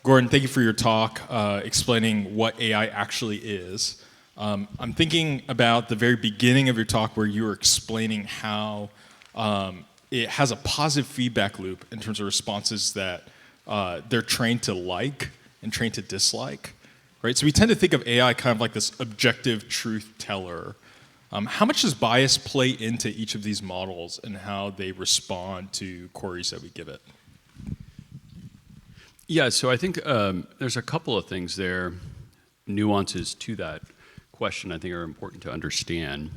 Gordon, thank you for your talk explaining what AI actually is. I'm thinking about the very beginning of your talk where you were explaining how it has a positive feedback loop in terms of responses that they're trained to like and trained to dislike, right? So we tend to think of AI kind of like this objective truth teller. How much does bias play into each of these models and how they respond to queries that we give it? Yeah, so I think there's a couple of things there, nuances to that question I think are important to understand,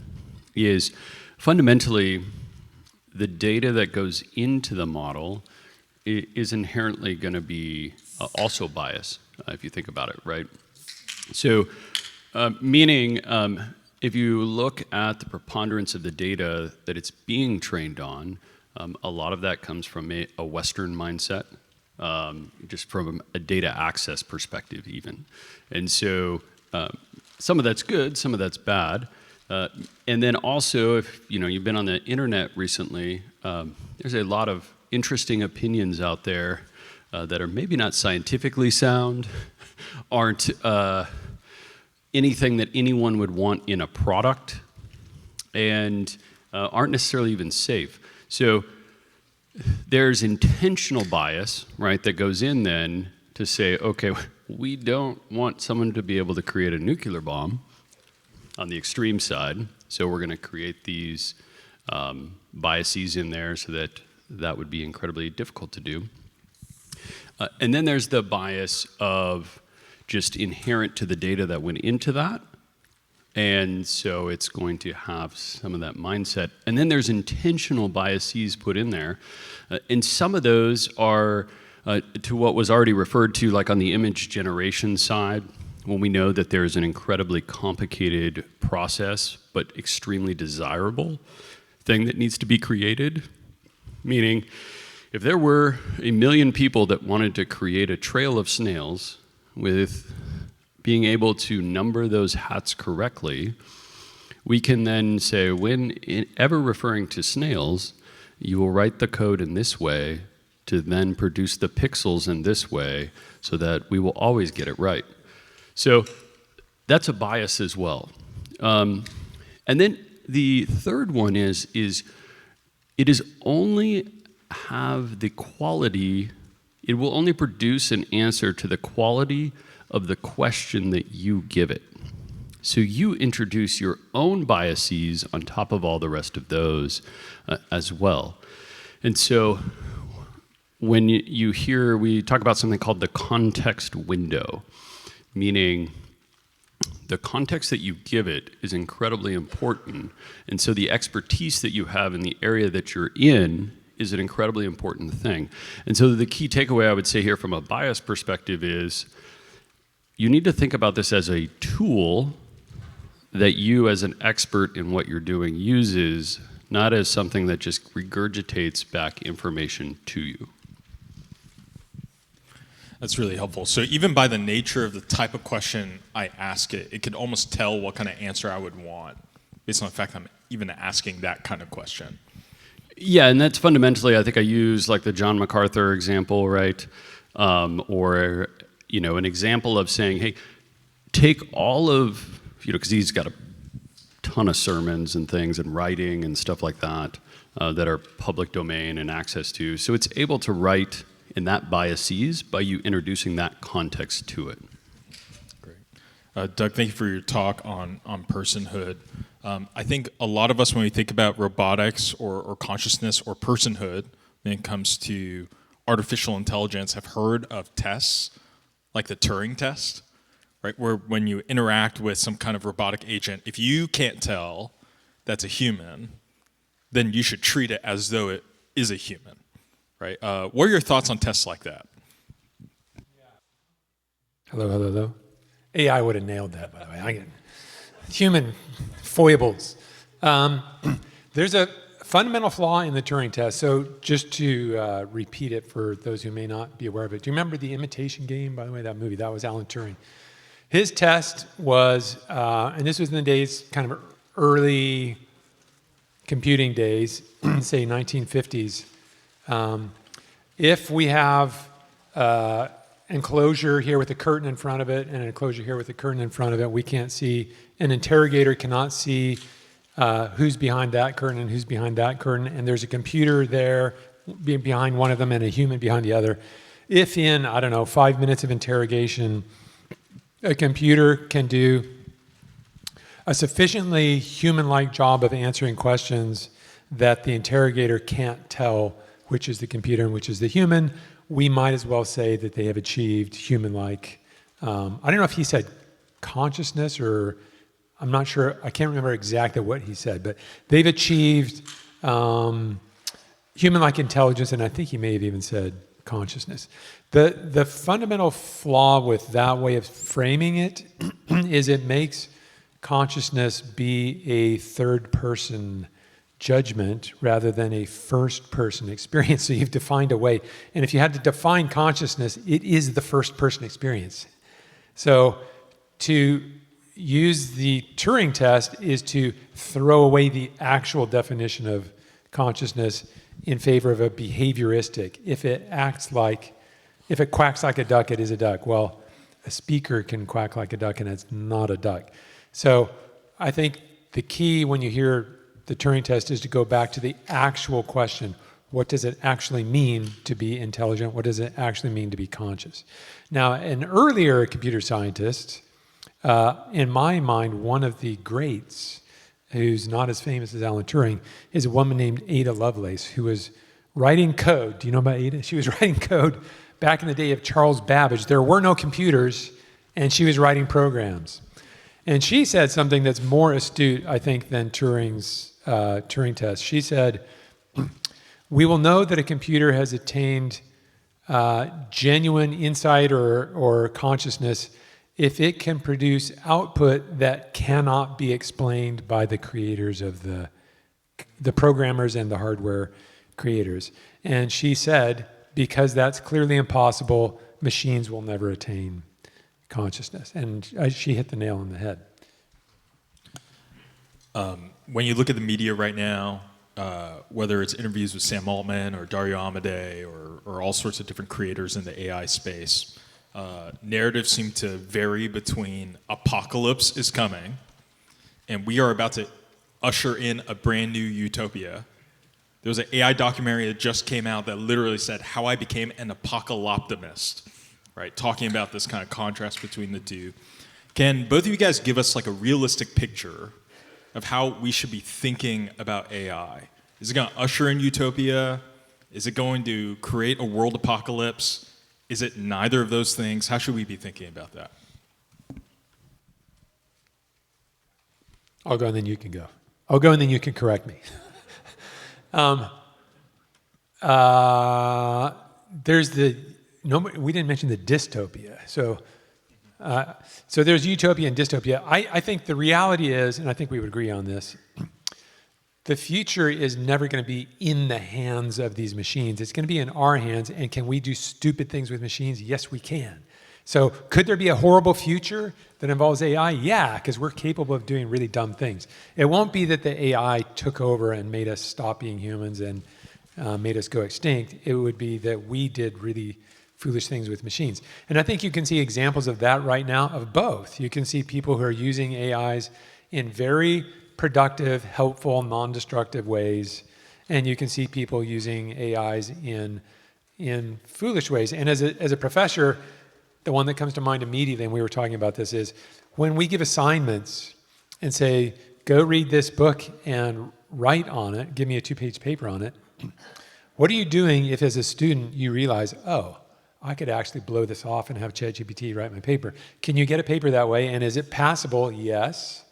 is fundamentally the data that goes into the model is inherently going to be also biased, if you think about it, right? So meaning if you look at the preponderance of the data that it's being trained on, a lot of that comes from a Western mindset, just from a data access perspective even. And so some of that's good, some of that's bad. And then also, if you've been on the internet recently, there's a lot of interesting opinions out there that are maybe not scientifically sound, aren't anything that anyone would want in a product, and aren't necessarily even safe. So there's intentional bias, right, that goes in then to say, okay, we don't want someone to be able to create a nuclear bomb on the extreme side, so we're going to create these biases in there so that would be incredibly difficult to do. And then there's the bias of just inherent to the data that went into that, and so it's going to have some of that mindset. And then there's intentional biases put in there, and some of those are to what was already referred to, like on the image generation side, when we know that there is an incredibly complicated process, but extremely desirable thing that needs to be created. Meaning, if there were 1 million people that wanted to create a trail of snails with being able to number those hats correctly, we can then say, whenever referring to snails, you will write the code in this way to then produce the pixels in this way so that we will always get it right. So that's a bias as well. And then the third one is it is only have the quality, it will only produce an answer to the quality of the question that you give it. So you introduce your own biases on top of all the rest of those as well. And so when you hear, we talk about something called the context window, meaning the context that you give it is incredibly important. And so the expertise that you have in the area that you're in is an incredibly important thing. And so the key takeaway I would say here from a bias perspective is you need to think about this as a tool that you as an expert in what you're doing uses, not as something that just regurgitates back information to you. That's really helpful. So even by the nature of the type of question I ask it, it could almost tell what kind of answer I would want based on the fact I'm even asking that kind of question. Yeah, and that's fundamentally, I think I use like the John MacArthur example, right? Or, an example of saying, hey, take all of, because he's got a ton of sermons and things and writing and stuff like that that are public domain and access to. So it's able to write in that biases by you introducing that context to it. Great. Doug, thank you for your talk on personhood. I think a lot of us, when we think about robotics or consciousness or personhood, when it comes to artificial intelligence, have heard of tests like the Turing test, right? Where when you interact with some kind of robotic agent, if you can't tell that's a human, then you should treat it as though it is a human. Right? What are your thoughts on tests like that? Hello. AI would have nailed that, by the way. Human foibles. There's a fundamental flaw in the Turing test. So just to repeat it for those who may not be aware of it, do you remember The Imitation Game, by the way, that movie? That was Alan Turing. His test was, and this was in the days, kind of early computing days, say 1950s, if we have enclosure here with a curtain in front of it and an enclosure here with a curtain in front of it. We can't see, an interrogator cannot see who's behind that curtain and who's behind that curtain, and there's a computer there behind one of them and a human behind the other. If in, 5 minutes of interrogation, a computer can do a sufficiently human-like job of answering questions that the interrogator can't tell which is the computer and which is the human, we might as well say that they have achieved human-like. I don't know if he said consciousness, or I'm not sure. I can't remember exactly what he said, but they've achieved human-like intelligence, and I think he may have even said consciousness. The fundamental flaw with that way of framing it is it makes consciousness be a third-person judgment rather than a first-person experience. So you've defined a way. And if you had to define consciousness, it is the first-person experience. So to use the Turing test is to throw away the actual definition of consciousness in favor of a behavioristic. If it quacks like a duck, it is a duck. Well, a speaker can quack like a duck and it's not a duck. So I think the key when you hear the Turing test is to go back to the actual question. What does it actually mean to be intelligent? What does it actually mean to be conscious? Now, an earlier computer scientist, in my mind, one of the greats, who's not as famous as Alan Turing, is a woman named Ada Lovelace, who was writing code. Do you know about Ada? She was writing code back in the day of Charles Babbage. There were no computers, and she was writing programs. And she said something that's more astute, I think, than Turing's Turing test. She said, we will know that a computer has attained genuine insight or consciousness if it can produce output that cannot be explained by the creators of the programmers and the hardware creators. And she said, because that's clearly impossible, machines will never attain consciousness. And she hit the nail on the head. When you look at the media right now, whether it's interviews with Sam Altman or Dario Amodei or all sorts of different creators in the AI space, narratives seem to vary between apocalypse is coming and we are about to usher in a brand new utopia. There was an AI documentary that just came out that literally said how I became an apocalyptimist, right? Talking about this kind of contrast between the two. Can both of you guys give us like a realistic picture of how we should be thinking about AI? Is it going to usher in utopia? Is it going to create a world apocalypse? Is it neither of those things? How should we be thinking about that? I'll go and then you can go. I'll go and then you can correct me. We didn't mention the dystopia. So there's utopia and dystopia. I think the reality is, and I think we would agree on this, the future is never going to be in the hands of these machines. It's going to be in our hands. And can we do stupid things with machines? Yes, we can. So could there be a horrible future that involves AI? Yeah, because we're capable of doing really dumb things. It won't be that the AI took over and made us stop being humans and made us go extinct. It would be that we did really foolish things with machines. And I think you can see examples of that right now, of both. You can see people who are using AIs in very productive, helpful, non-destructive ways, and you can see people using AIs in foolish ways. And as a professor, the one that comes to mind immediately, and we were talking about this, is when we give assignments and say, go read this book and write on it, give me a 2-page paper on it, what are you doing if as a student you realize, oh, I could actually blow this off and have ChatGPT write my paper? Can you get a paper that way? And is it passable? Yes.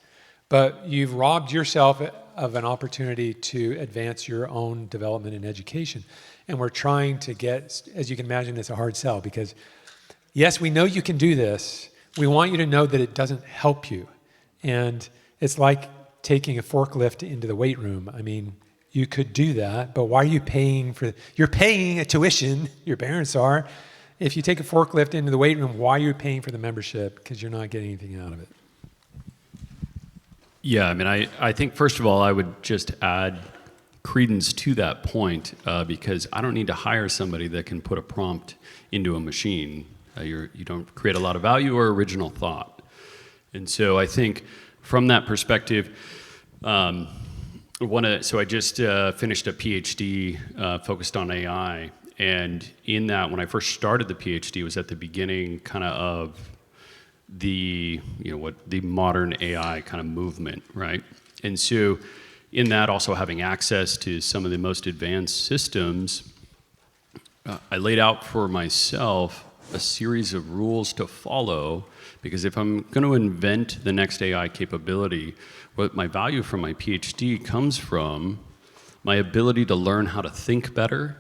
But you've robbed yourself of an opportunity to advance your own development in education. And we're trying to get, as you can imagine, it's a hard sell because, yes, we know you can do this. We want you to know that it doesn't help you. And it's like taking a forklift into the weight room. I mean, you could do that, but why are you paying you're paying a tuition, your parents are. If you take a forklift into the weight room, why are you paying for the membership? Because you're not getting anything out of it. Yeah, I mean, I think, first of all, I would just add credence to that point because I don't need to hire somebody that can put a prompt into a machine You don't create a lot of value or original thought. And so I think from that perspective, so I just finished a PhD focused on AI. And in that, when I first started the PhD, was at the beginning kind of the modern AI kind of movement, right? And so in that, also having access to some of the most advanced systems, I laid out for myself a series of rules to follow, because if I'm going to invent the next AI capability, what my value from my PhD comes from my ability to learn how to think better,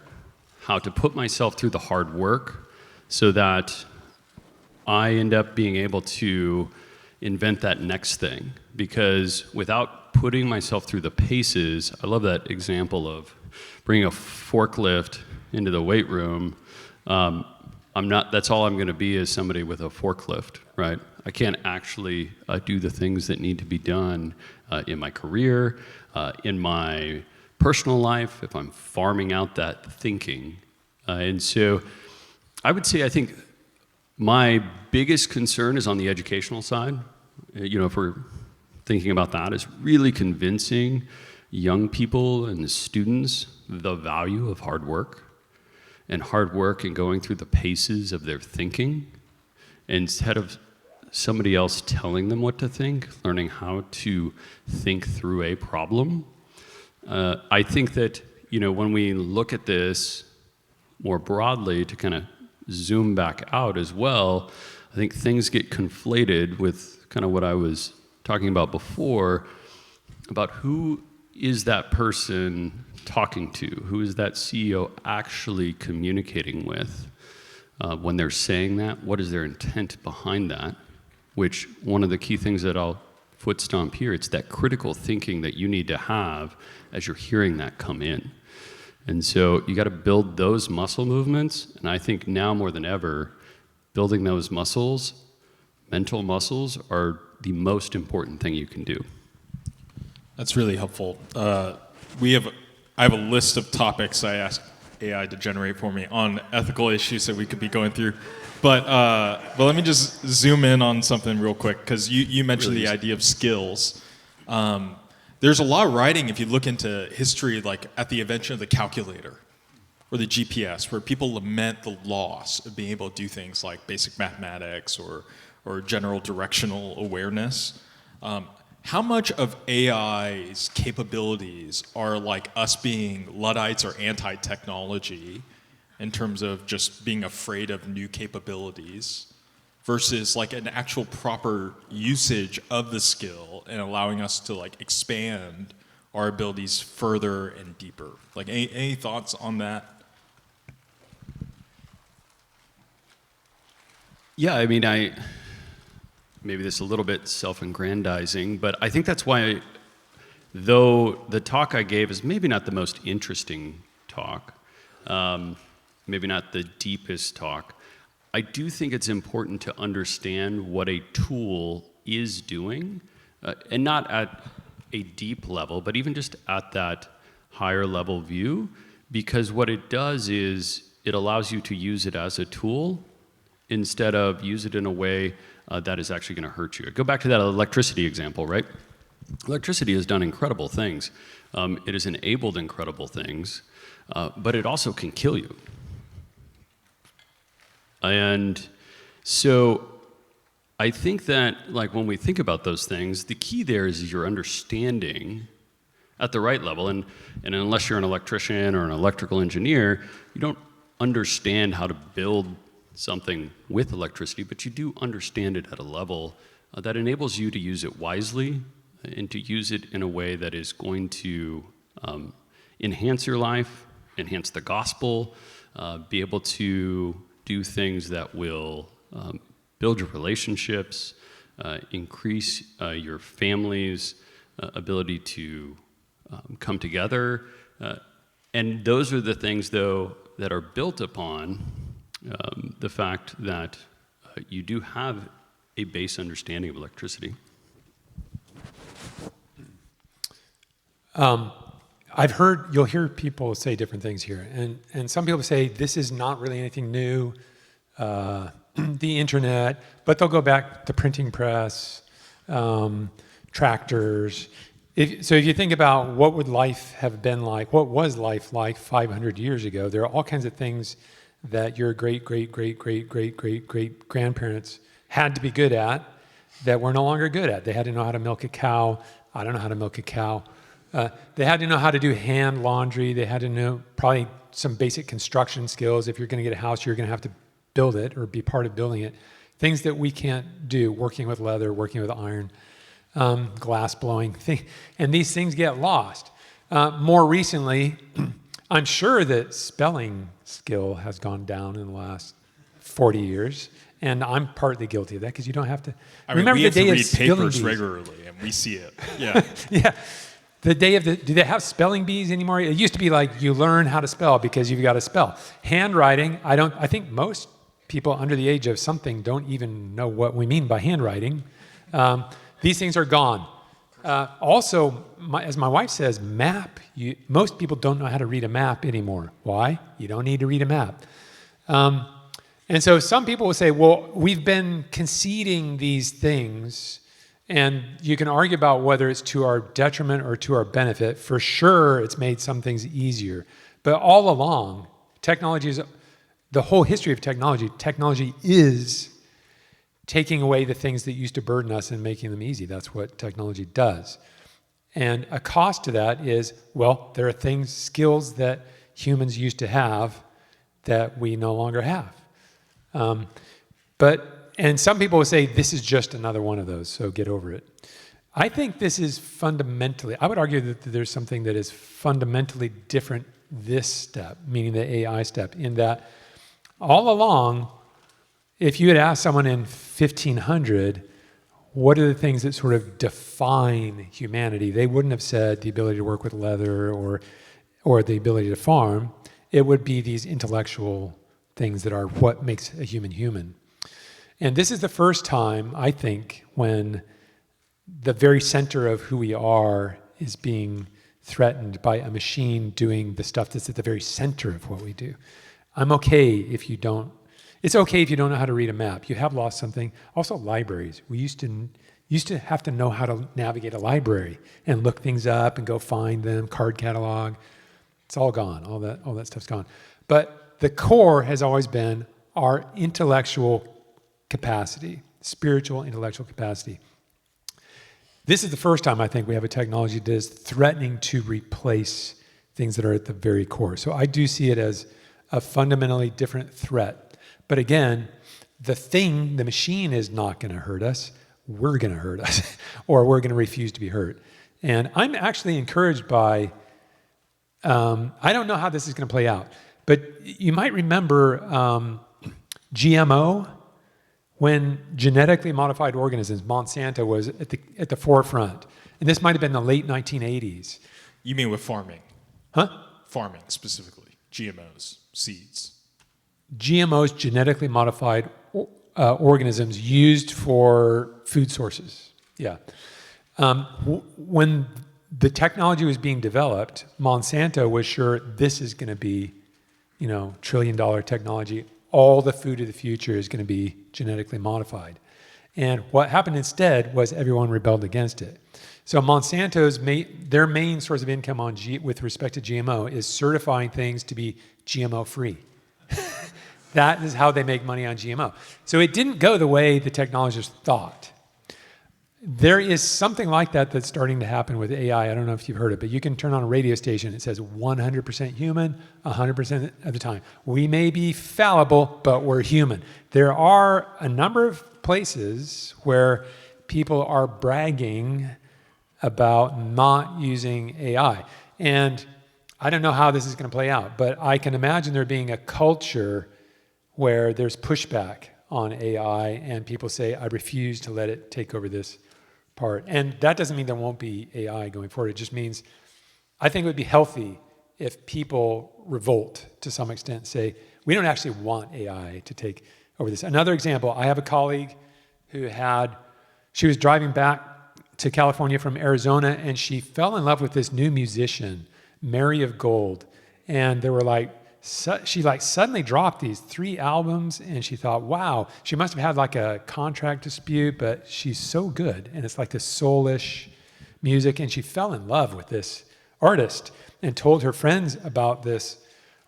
how to put myself through the hard work so that I end up being able to invent that next thing. Because without putting myself through the paces, I love that example of bringing a forklift into the weight room. That's all I'm going to be, is somebody with a forklift, right? I can't actually do the things that need to be done in my career, in my personal life, if I'm farming out that thinking. And so I would say I think my biggest concern is on the educational side. If we're thinking about that, is really convincing young people and students the value of hard work and going through the paces of their thinking, instead of somebody else telling them what to think, learning how to think through a problem. I think that, when we look at this more broadly, to kind of zoom back out as well, I think things get conflated with kind of what I was talking about before, about who is that person talking to? Who is that CEO actually communicating with when they're saying that? What is their intent behind that? Which, one of the key things that I'll foot stomp here, it's that critical thinking that you need to have as you're hearing that come in. And so you got to build those muscle movements. And I think now more than ever, building those muscles, mental muscles, are the most important thing you can do. That's really helpful. I have a list of topics I asked AI to generate for me on ethical issues that we could be going through. But let me just zoom in on something real quick, because you mentioned the idea of skills. There's a lot of writing, if you look into history, like at the invention of the calculator or the GPS, where people lament the loss of being able to do things like basic mathematics or general directional awareness. How much of AI's capabilities are like us being Luddites or anti-technology in terms of just being afraid of new capabilities versus like an actual proper usage of the skill and allowing us to like expand our abilities further and deeper? Like any thoughts on that? Yeah, I mean, maybe this is a little bit self-aggrandizing, but I think that's why, though the talk I gave is maybe not the most interesting talk, maybe not the deepest talk, I do think it's important to understand what a tool is doing, and not at a deep level, but even just at that higher level view, because what it does is it allows you to use it as a tool instead of use it in a way that is actually going to hurt you. Go back to that electricity example, right? Electricity has done incredible things. It has enabled incredible things, but it also can kill you. And so I think that, like, when we think about those things, the key there is your understanding at the right level. And unless you're an electrician or an electrical engineer, you don't understand how to build something with electricity, but you do understand it at a level that enables you to use it wisely and to use it in a way that is going to enhance your life, enhance the gospel, be able to do things that will build your relationships, increase your family's ability to come together. And those are the things, though, that are built upon the fact that you do have a base understanding of electricity. You'll hear people say different things here. And some people say this is not really anything new. the internet, but they'll go back to printing press, tractors. So if you think about what would life have been like, what was life like 500 years ago, there are all kinds of things that your great grandparents had to be good at that we're no longer good at. They had to know how to milk a cow. I don't know how to milk a cow. They had to know how to do hand laundry. They had to know probably some basic construction skills. If you're going to get a house, you're going to have to build it or be part of building it. Things that we can't do, working with leather, working with iron, glass blowing. And these things get lost. More recently, I'm sure that spelling skill has gone down in the last 40 years. And I'm partly guilty of that because you don't have to. Remember the day of spelling papers bees. Regularly, and we see it. Yeah. Yeah. The day of do they have spelling bees anymore? It used to be like you learn how to spell because you've got to spell. Handwriting, I think most people under the age of something don't even know what we mean by handwriting. These things are gone. Also, as my wife says, map. Most people don't know how to read a map anymore. Why? You don't need to read a map. And so some people will say, well, we've been conceding these things, and you can argue about whether it's to our detriment or to our benefit. For sure, it's made some things easier. But all along, the whole history of technology is taking away the things that used to burden us and making them easy. That's what technology does. And a cost to that is, well, there are skills that humans used to have that we no longer have. And some people will say, this is just another one of those, so get over it. I think this is I would argue that there's something that is fundamentally different this step, meaning the AI step, in that all along, if you had asked someone in 1500, what are the things that sort of define humanity? They wouldn't have said the ability to work with leather or the ability to farm. It would be these intellectual things that are what makes a human human. And this is the first time, I think, when the very center of who we are is being threatened by a machine doing the stuff that's at the very center of what we do. I'm okay if you don't. It's okay if you don't know how to read a map. You have lost something. Also, libraries. We used to have to know how to navigate a library and look things up and go find them, card catalog. It's all gone. All that stuff's gone. But the core has always been our intellectual capacity, spiritual intellectual capacity. This is the first time I think we have a technology that is threatening to replace things that are at the very core. So I do see it as a fundamentally different threat. But again, the machine is not going to hurt us. We're going to hurt us, or we're going to refuse to be hurt. And I'm actually encouraged by, I don't know how this is going to play out, but you might remember GMO, when genetically modified organisms, Monsanto was at the forefront. And this might have been the late 1980s. You mean with farming? Huh? Farming specifically, GMOs, seeds. GMOs, genetically modified organisms used for food sources. Yeah. When the technology was being developed, Monsanto was sure this is going to be, trillion-dollar technology. All the food of the future is going to be genetically modified. And what happened instead was everyone rebelled against it. So Monsanto's their main source of income with respect to GMO is certifying things to be GMO-free. That is how they make money on GMO. So it didn't go the way the technologists thought. There is something like that that's starting to happen with AI. I don't know if you've heard it, but you can turn on a radio station. It says 100% human, 100% of the time. We may be fallible, but we're human. There are a number of places where people are bragging about not using AI. And I don't know how this is going to play out, but I can imagine there being a culture where there's pushback on AI and people say, I refuse to let it take over this part. And that doesn't mean there won't be AI going forward. It just means I think it would be healthy if people revolt to some extent and say, we don't actually want AI to take over this. Another example, I have a colleague who she was driving back to California from Arizona, and she fell in love with this new musician, Mary of Gold. And there were like she like suddenly dropped these 3 albums, and she thought, wow, she must have had like a contract dispute, but she's so good. And it's like this soulish music. And she fell in love with this artist and told her friends about this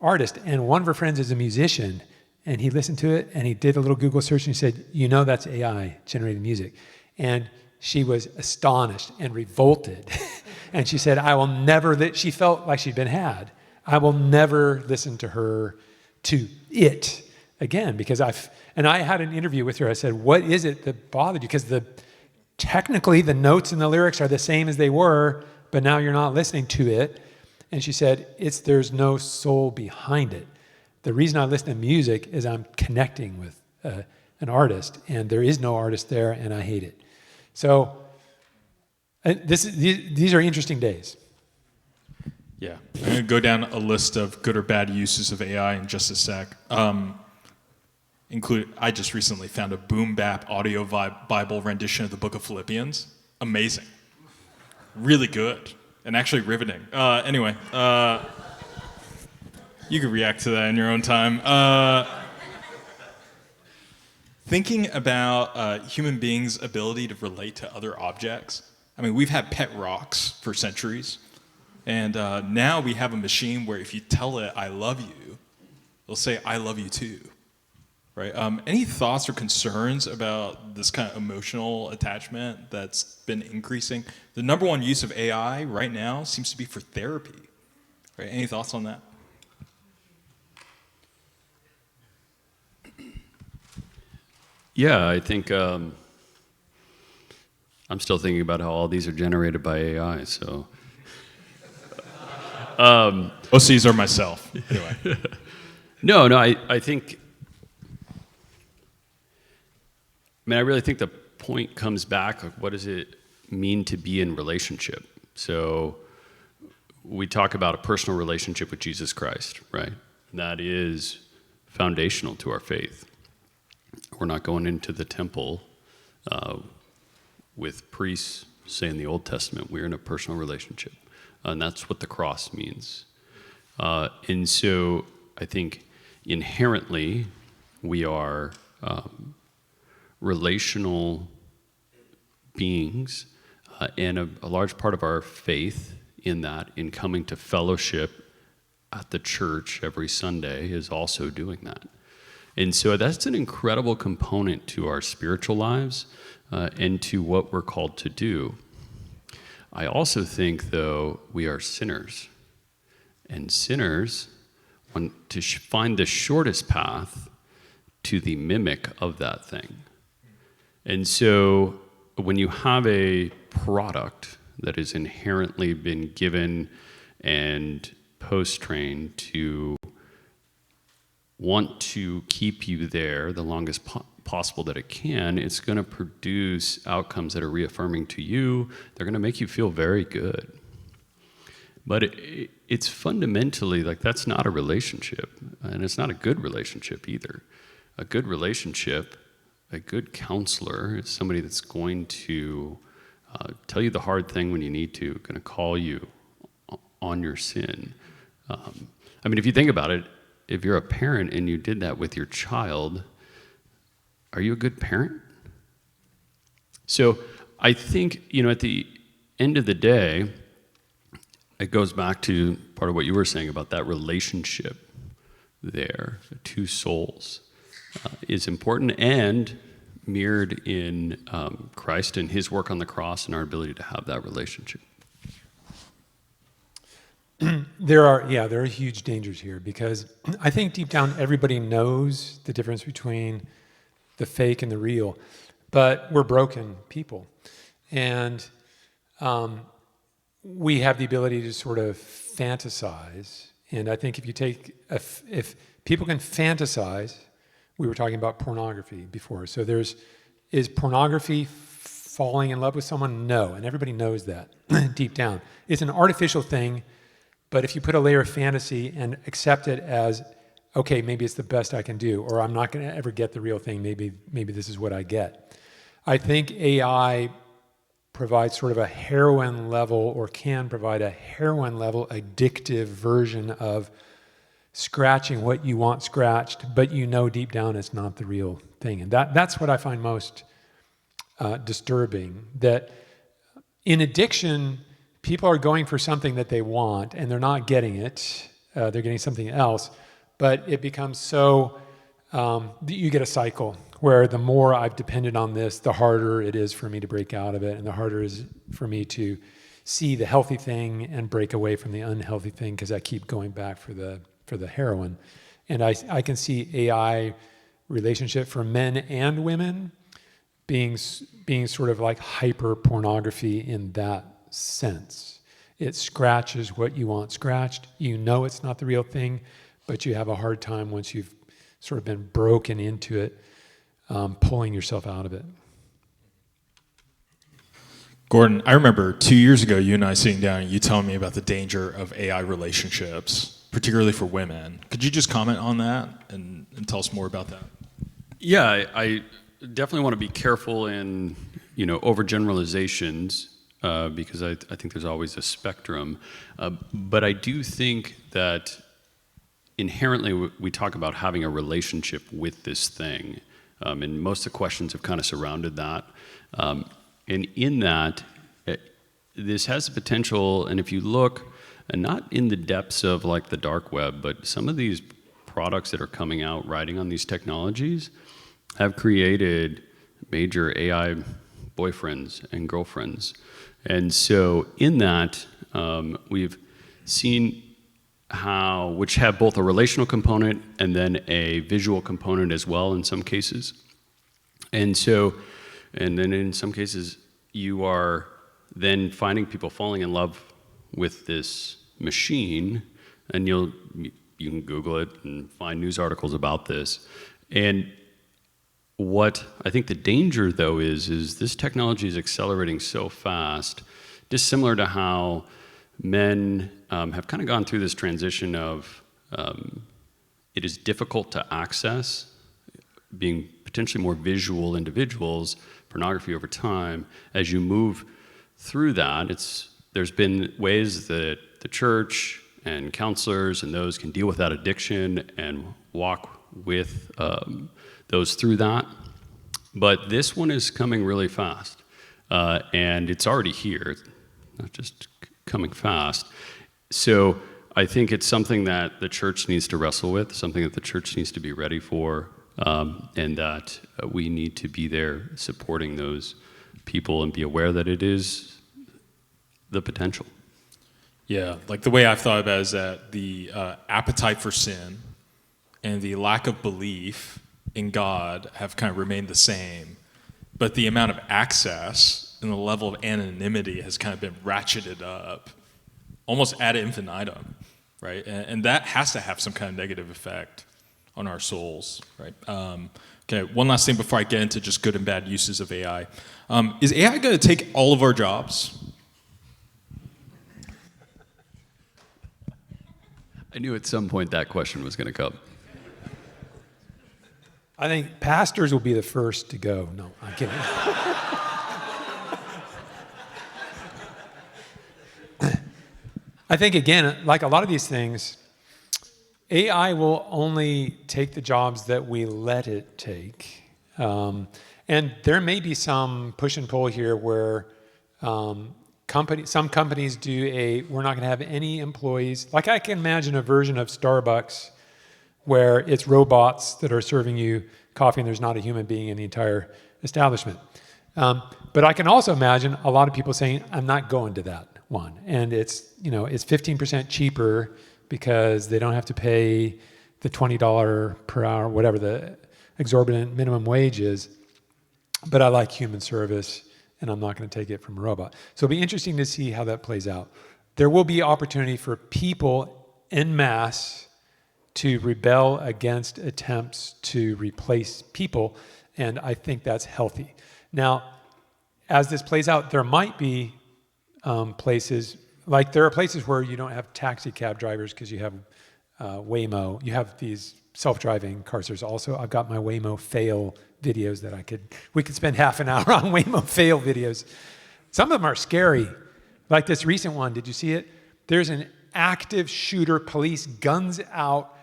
artist. And one of her friends is a musician, and he listened to it and he did a little Google search and he said, that's AI generated music. And she was astonished and revolted. And she said, she felt like she'd been had. I will never listen to it again, because I had an interview with her. I said, what is it that bothered you? Because technically the notes and the lyrics are the same as they were, but now you're not listening to it. And she said, there's no soul behind it. The reason I listen to music is I'm connecting with an artist, and there is no artist there, and I hate it. So these are interesting days. Yeah, I'm going to go down a list of good or bad uses of AI in just a sec. I just recently found a boom bap audio Bible rendition of the book of Philippians. Amazing. Really good. And actually riveting. Anyway, you can react to that in your own time. Thinking about human beings' ability to relate to other objects. I mean, we've had pet rocks for centuries. And now we have a machine where if you tell it, I love you, it'll say, I love you too. Right? Any thoughts or concerns about this kind of emotional attachment that's been increasing? The number one use of AI right now seems to be for therapy. Right? Any thoughts on that? Yeah, I think I'm still thinking about how all these are generated by AI, so... OCs or myself, anyway. No, I think... I really think the point comes back, like, what does it mean to be in relationship? So we talk about a personal relationship with Jesus Christ, right? And that is foundational to our faith. We're not going into the temple with priests, say in the Old Testament. We're in a personal relationship. And that's what the cross means. And so I think inherently we are relational beings, and a large part of our faith in coming to fellowship at the church every Sunday is also doing that. And so that's an incredible component to our spiritual lives and to what we're called to do. I also think, though, we are sinners. And sinners want to find the shortest path to the mimic of that thing. And so when you have a product that has inherently been given and post-trained to want to keep you there the longest possible that it can, it's going to produce outcomes that are reaffirming to you. They're going to make you feel very good. But it's fundamentally like that's not a relationship, and it's not a good relationship either. A good relationship, a good counselor is somebody that's going to tell you the hard thing when you need to, going to call you on your sin. If you think about it, if you're a parent and you did that with your child, are you a good parent? So I think, at the end of the day, it goes back to part of what you were saying about that relationship there, the two souls, is important and mirrored in Christ and his work on the cross and our ability to have that relationship. There are huge dangers here, because I think deep down everybody knows the difference between the fake and the real, but we're broken people, and we have the ability to sort of fantasize. And I think if people can fantasize, we were talking about pornography before. So is pornography falling in love with someone? No, and everybody knows that deep down. It's an artificial thing. But if you put a layer of fantasy and accept it as, okay, maybe it's the best I can do, or I'm not going to ever get the real thing, maybe this is what I get. I think AI provides sort of a heroin level, or can provide a heroin level addictive version of scratching what you want scratched, but you know deep down it's not the real thing. And that's what I find most disturbing, that in addiction, people are going for something that they want and they're not getting it. They're getting something else, but it becomes so, you get a cycle where the more I've depended on this, the harder it is for me to break out of it, and the harder it is for me to see the healthy thing and break away from the unhealthy thing, because I keep going back for the heroin. And I can see AI relationship for men and women being sort of like hyper pornography in that sense. It scratches what you want scratched. You know it's not the real thing, but you have a hard time once you've sort of been broken into it, pulling yourself out of it. Gordon, I remember 2 years ago, you and I sitting down and you telling me about the danger of AI relationships, particularly for women. Could you just comment on that and tell us more about that? Yeah, I definitely want to be careful in, overgeneralizations, because I think there's always a spectrum. But I do think that inherently we talk about having a relationship with this thing. And most of the questions have kind of surrounded that. And in that, this has the potential, and if you look, and not in the depths of like the dark web, but some of these products that are coming out riding on these technologies have created major AI boyfriends and girlfriends. And so in that, we've seen how, which have both a relational component and then a visual component as well in some cases. And then in some cases, you are then finding people falling in love with this machine, and you can Google it and find news articles about this. And what I think the danger, though, is this technology is accelerating so fast, dissimilar to how men have kind of gone through this transition of it is difficult to access, being potentially more visual individuals, pornography over time. As you move through that, there's been ways that the church and counselors and those can deal with that addiction and walk with those through that. But this one is coming really fast, and it's already here, not just coming fast. So I think it's something that the church needs to wrestle with, something that the church needs to be ready for, and that we need to be there supporting those people and be aware that it is the potential. Yeah, like the way I've thought about it is that the appetite for sin and the lack of belief in God have kind of remained the same, but the amount of access and the level of anonymity has kind of been ratcheted up, almost ad infinitum, right? And that has to have some kind of negative effect on our souls, right? Okay, one last thing before I get into just good and bad uses of AI. Is AI going to take all of our jobs? I knew at some point that question was going to come. I think pastors will be the first to go. No, I'm kidding. I think, again, like a lot of these things, AI will only take the jobs that we let it take. And there may be some push and pull here where some companies do we're not going to have any employees. Like I can imagine a version of Starbucks where it's robots that are serving you coffee and there's not a human being in the entire establishment. But I can also imagine a lot of people saying, I'm not going to that one. And it's 15% cheaper because they don't have to pay the $20 per hour, whatever the exorbitant minimum wage is. But I like human service, and I'm not going to take it from a robot. So it'll be interesting to see how that plays out. There will be opportunity for people en masse to rebel against attempts to replace people, and I think that's healthy. Now, as this plays out, there might be places, like there are places where you don't have taxi cab drivers because you have Waymo. You have these self-driving cars. There's also, I've got my Waymo fail videos that we could spend half an hour on Waymo fail videos. Some of them are scary. Like this recent one, did you see it? There's an active shooter, police, guns out,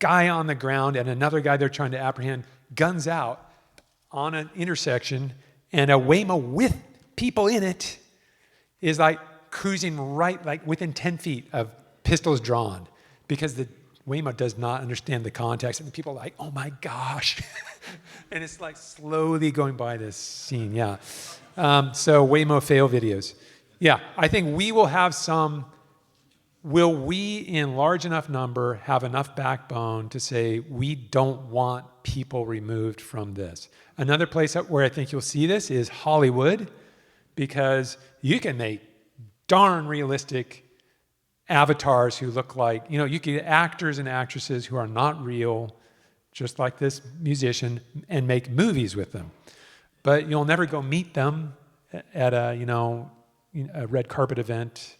guy on the ground and another guy they're trying to apprehend, guns out on an intersection, and a Waymo with people in it is like cruising right, like within 10 feet of pistols drawn, because the Waymo does not understand the context, and the people are like, oh my gosh. And it's like slowly going by this scene, yeah. So Waymo fail videos. Yeah, I think we will have some. Will we, in large enough number, have enough backbone to say we don't want people removed from this? Another place where I think you'll see this is Hollywood, because you can make darn realistic avatars who look like, you can get actors and actresses who are not real, just like this musician, and make movies with them. But you'll never go meet them at a red carpet event.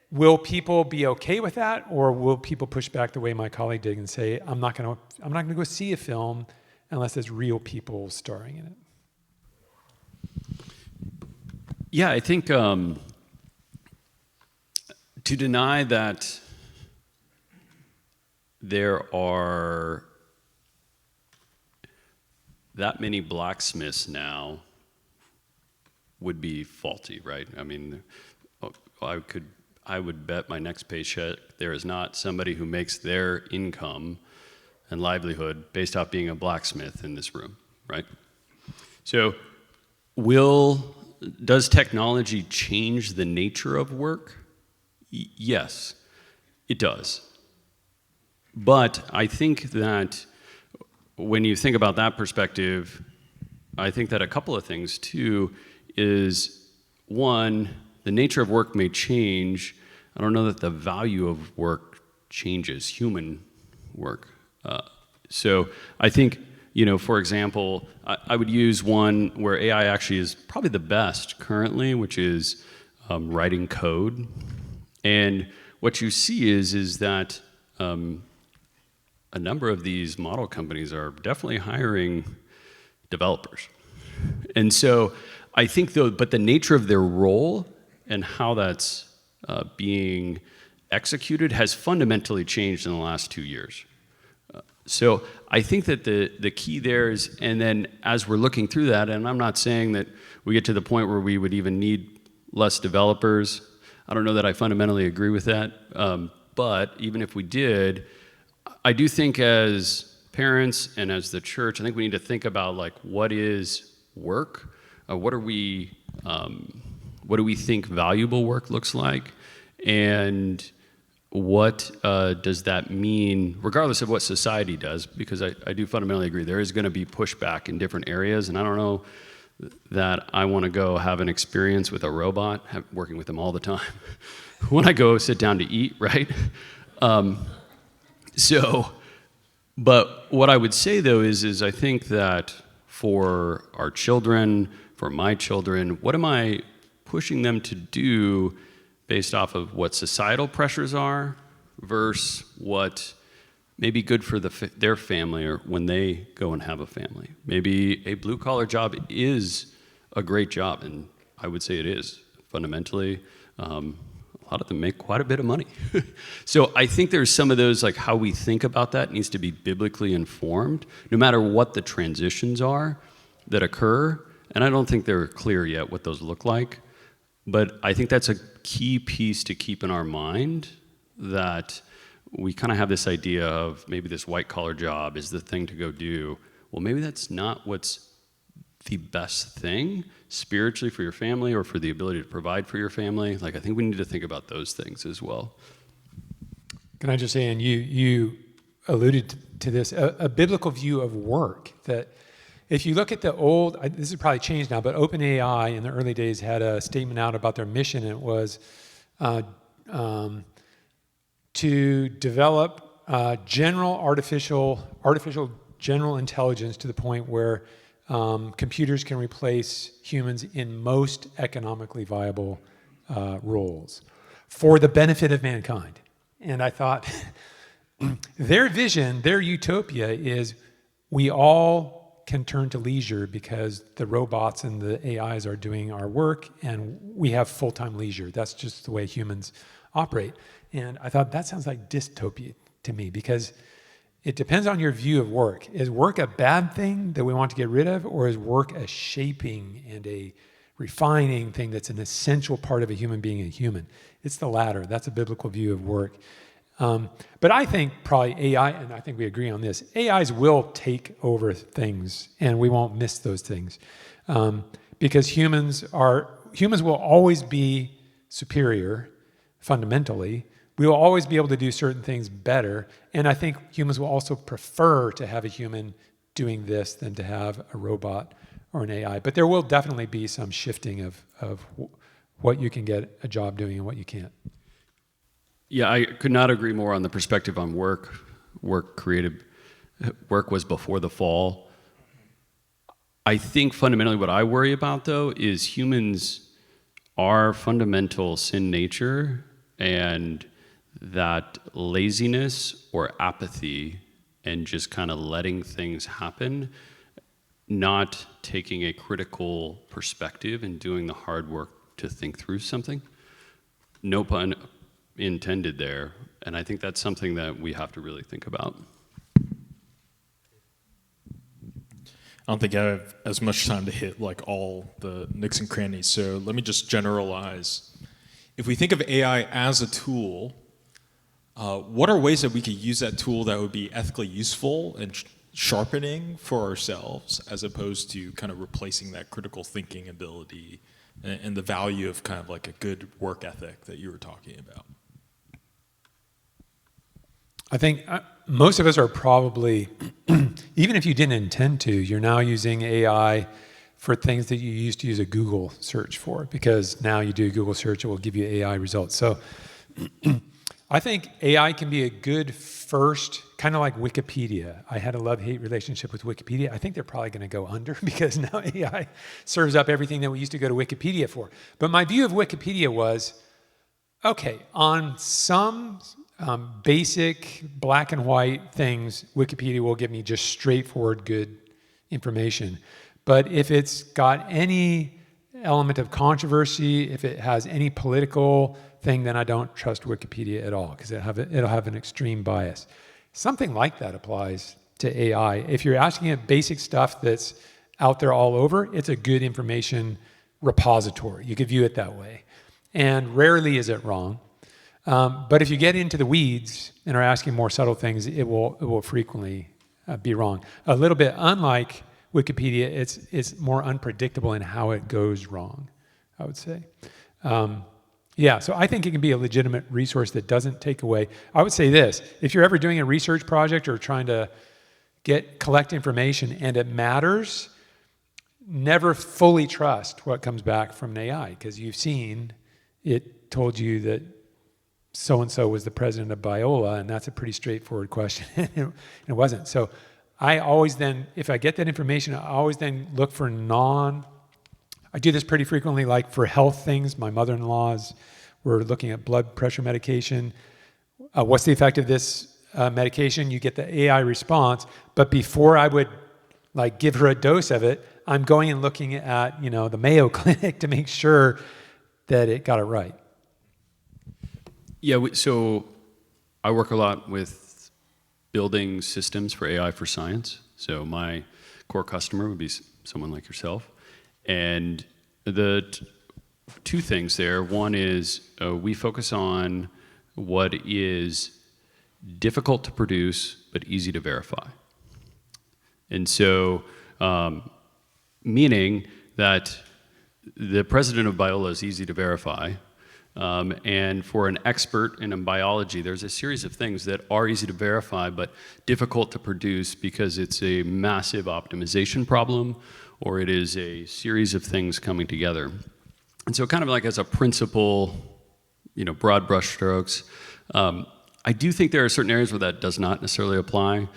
Will people be okay with that, or will people push back the way my colleague did and say, I'm not going to go see a film unless there's real people starring in it? Yeah, I think to deny that there are that many blacksmiths now would be faulty, right? I mean, I would bet my next paycheck there is not somebody who makes their income and livelihood based off being a blacksmith in this room, right? So does technology change the nature of work? Yes, it does. But I think that when you think about that perspective, I think that a couple of things too is, one, the nature of work may change. I don't know that the value of work changes, human work. So I think, for example, I would use one where AI actually is probably the best currently, which is writing code. And what you see is that a number of these model companies are definitely hiring developers. And so I think, but the nature of their role and how that's being executed has fundamentally changed in the last 2 years. So I think that the key there is, and then as we're looking through that, and I'm not saying that we get to the point where we would even need less developers. I don't know that I fundamentally agree with that. But even if we did, I do think as parents and as the church, I think we need to think about what is work? What do we think valuable work looks like? And what does that mean, regardless of what society does? Because I do fundamentally agree there is going to be pushback in different areas, and I don't know that I want to go have an experience with a robot, working with them all the time, when I go sit down to eat, right? But what I would say though is I think that for our children, for my children, what am I pushing them to do based off of what societal pressures are versus what may be good for their family or when they go and have a family. Maybe a blue-collar job is a great job, and I would say it is fundamentally. A lot of them make quite a bit of money. So I think there's some of those, how we think about that needs to be biblically informed, no matter what the transitions are that occur. And I don't think they're clear yet what those look like. But I think that's a key piece to keep in our mind, that we kind of have this idea of maybe this white-collar job is the thing to go do. Well, maybe that's not what's the best thing spiritually for your family or for the ability to provide for your family. I think we need to think about those things as well. Can I just say, and you alluded to this, a biblical view of work, that if you look at the old, this has probably changed now, but OpenAI in the early days had a statement out about their mission, and it was to develop artificial general intelligence to the point where computers can replace humans in most economically viable roles for the benefit of mankind. And I thought, their vision, their utopia is we all can turn to leisure because the robots and the AIs are doing our work and we have full-time leisure. That's just the way humans operate. And I thought that sounds like dystopia to me, because it depends on your view of work. Is work a bad thing that we want to get rid of, or is work a shaping and a refining thing that's an essential part of a human being a human? It's the latter. That's a biblical view of work. But I think probably AI, and I think we agree on this, AIs will take over things, and we won't miss those things. Because humans will always be superior fundamentally. We will always be able to do certain things better. And I think humans will also prefer to have a human doing this than to have a robot or an AI. But there will definitely be some shifting of what you can get a job doing and what you can't. Yeah, I could not agree more on the perspective on work. Work was before the fall. I think fundamentally what I worry about, though, is humans are fundamental sin nature, and that laziness or apathy and just kind of letting things happen, not taking a critical perspective and doing the hard work to think through something. No pun intended there. And I think that's something that we have to really think about. I don't think I have as much time to hit like all the nooks and crannies, so let me just generalize. If we think of AI as a tool, what are ways that we could use that tool that would be ethically useful and sharpening for ourselves, as opposed to kind of replacing that critical thinking ability and the value of kind of like a good work ethic that you were talking about? I think most of us are probably, even if you didn't intend to, you're now using AI for things that you used to use a Google search for, because now you do a Google search, it will give you AI results. So I think AI can be a good first, kind of like Wikipedia. I had a love-hate relationship with Wikipedia. I think they're probably going to go under because now AI serves up everything that we used to go to Wikipedia for. But my view of Wikipedia was, okay, on some basic black and white things, Wikipedia will give me just straightforward good information. But if it's got any element of controversy, if it has any political thing, then I don't trust Wikipedia at all, because it'll have an extreme bias. Something like that applies to AI. If you're asking it basic stuff that's out there all over, it's a good information repository. You could view it that way. And rarely is it wrong. But if you get into the weeds and are asking more subtle things, it will frequently be wrong. A little bit unlike Wikipedia, it's more unpredictable in how it goes wrong, I would say. So I think it can be a legitimate resource that doesn't take away. I would say this: if you're ever doing a research project or trying to collect information and it matters, never fully trust what comes back from an AI, because you've seen it told you that so-and-so was the president of Biola, and that's a pretty straightforward question. And it wasn't. So I always then, if I get that information, I always then look for I do this pretty frequently, like for health things. My mother-in-law's, we're looking at blood pressure medication. What's the effect of this medication? You get the AI response, but before I would like give her a dose of it, I'm going and looking at, the Mayo Clinic to make sure that it got it right. Yeah, so I work a lot with building systems for AI for science. So my core customer would be someone like yourself. And the two things there. One is we focus on what is difficult to produce but easy to verify. And so, meaning that the president of Biola is easy to verify. And for an expert in biology, there's a series of things that are easy to verify but difficult to produce because it's a massive optimization problem, or it is a series of things coming together. And so kind of like as a principle, broad brushstrokes, I do think there are certain areas where that does not necessarily apply.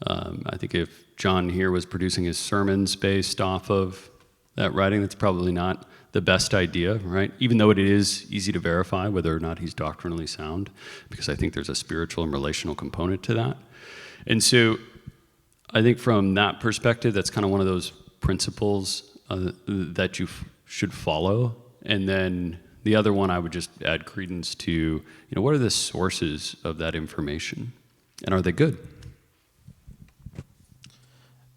I think if John here was producing his sermons based off of that writing, that's probably not the best idea, right? Even though it is easy to verify whether or not he's doctrinally sound, because I think there's a spiritual and relational component to that. And so I think from that perspective, that's kind of one of those principles that you should follow. And then the other one I would just add credence to, what are the sources of that information? And are they good?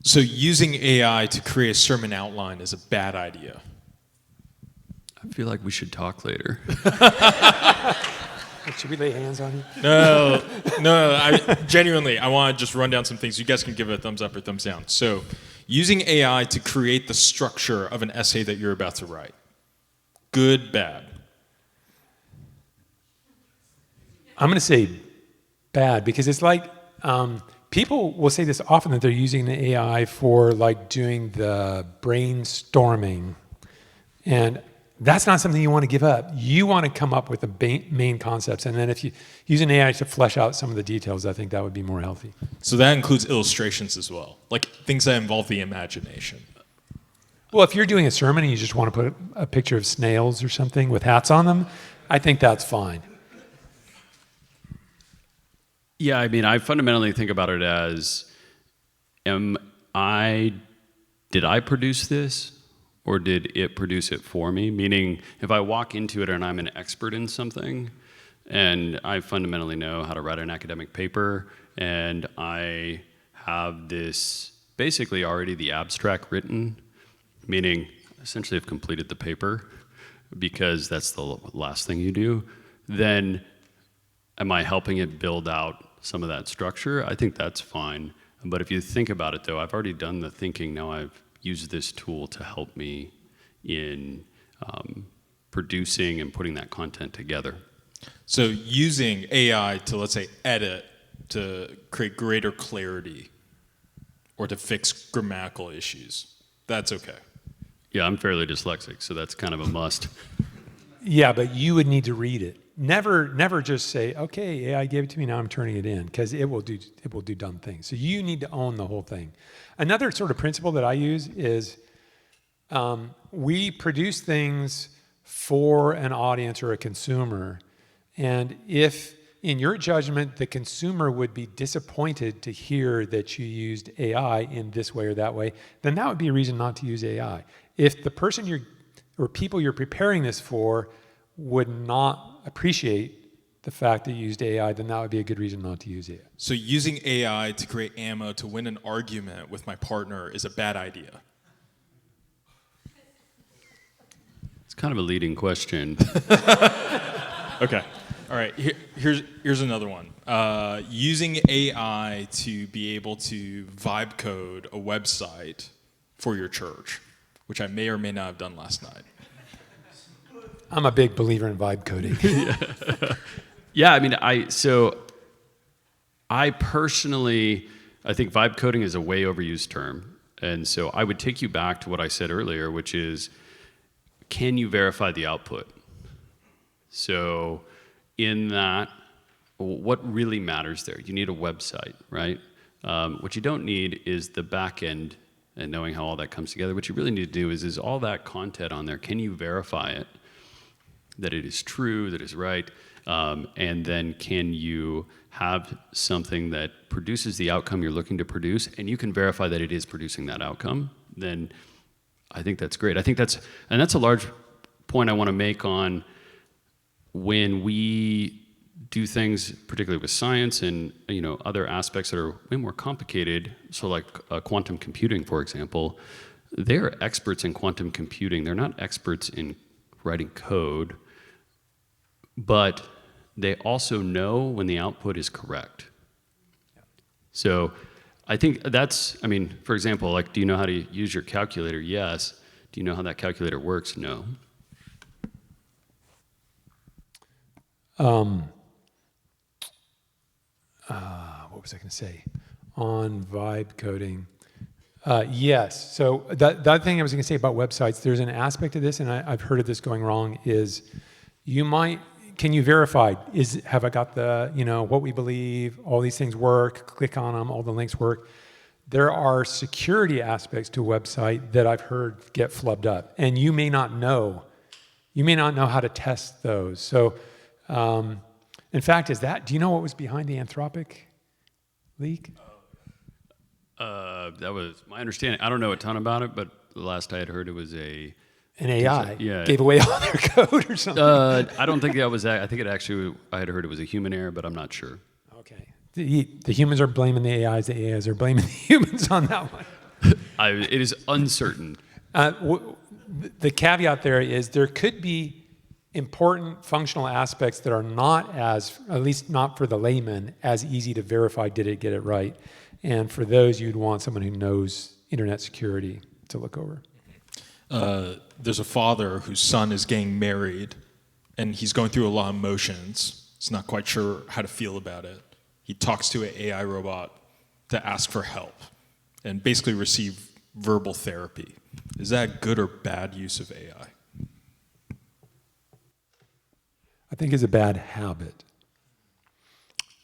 So using AI to create a sermon outline is a bad idea. I feel like we should talk later. Should we lay hands on you? No. Genuinely, I want to just run down some things. You guys can give it a thumbs up or thumbs down. So using AI to create the structure of an essay that you're about to write. Good, bad. I'm going to say bad because it's like people will say this often that they're using the AI for like doing the brainstorming, and that's not something you want to give up. You want to come up with the main concepts, and then if you use an AI to flesh out some of the details, I think that would be more healthy. So that includes illustrations as well, like things that involve the imagination. Well, if you're doing a sermon and you just want to put a picture of snails or something with hats on them, I think that's fine. Yeah, I mean, I fundamentally think about it as, did I produce this or did it produce it for me? Meaning, if I walk into it and I'm an expert in something and I fundamentally know how to write an academic paper and I have this basically already the abstract written, meaning essentially I've completed the paper because that's the last thing you do, then am I helping it build out some of that structure? I think that's fine. But if you think about it, though, I've already done the thinking. Now I've used this tool to help me in producing and putting that content together. So using AI to, let's say, edit to create greater clarity or to fix grammatical issues, that's okay. Yeah, I'm fairly dyslexic, so that's kind of a must. Yeah, but you would need to read it. Never just say, okay, AI gave it to me, now I'm turning it in, because it will do dumb things. So you need to own the whole thing. Another sort of principle that I use is we produce things for an audience or a consumer, and if in your judgment the consumer would be disappointed to hear that you used AI in this way or that way, then that would be a reason not to use AI. If the person or people you're preparing this for would not appreciate the fact that you used AI, then that would be a good reason not to use AI. So using AI to create ammo to win an argument with my partner is a bad idea. It's kind of a leading question. Okay. All right. Here's another one. Using AI to be able to vibe code a website for your church, which I may or may not have done last night. I'm a big believer in vibe coding. Yeah, I mean, I personally, I think vibe coding is a way overused term. And so I would take you back to what I said earlier, which is, can you verify the output? So in that, what really matters there? You need a website, right? What you don't need is the back end and knowing how all that comes together. What you really need to do is all that content on there, can you verify it? That it is true, that is right, and then can you have something that produces the outcome you're looking to produce, and you can verify that it is producing that outcome, then I think that's great. I think that's a large point I want to make on when we do things, particularly with science and other aspects that are way more complicated, so like quantum computing, for example, they're experts in quantum computing. They're not experts in writing code, but they also know when the output is correct. So I think for example, like, do you know how to use your calculator? Yes. Do you know how that calculator works? No. What was I going to say? On vibe coding. Yes. So the other thing I was going to say about websites, there's an aspect of this, and I've heard of this going wrong, is can you verify, have I got the, what we believe, all these things work, click on them, all the links work. There are security aspects to a website that I've heard get flubbed up, and you may not know how to test those. So, in fact, do you know what was behind the Anthropic leak? That was my understanding. I don't know a ton about it, but the last I had heard it was an AI yeah. gave away all their code or something. I don't think that was that. I think I had heard it was a human error, but I'm not sure. Okay. The humans are blaming the AIs are blaming the humans on that one. It is uncertain. The caveat there is there could be important functional aspects that are not as, at least not for the layman, as easy to verify did it get it right. And for those, you'd want someone who knows internet security to look over. There's a father whose son is getting married, and he's going through a lot of emotions. He's not quite sure how to feel about it. He talks to an AI robot to ask for help and basically receive verbal therapy. Is that good or bad use of AI? I think it's a bad habit.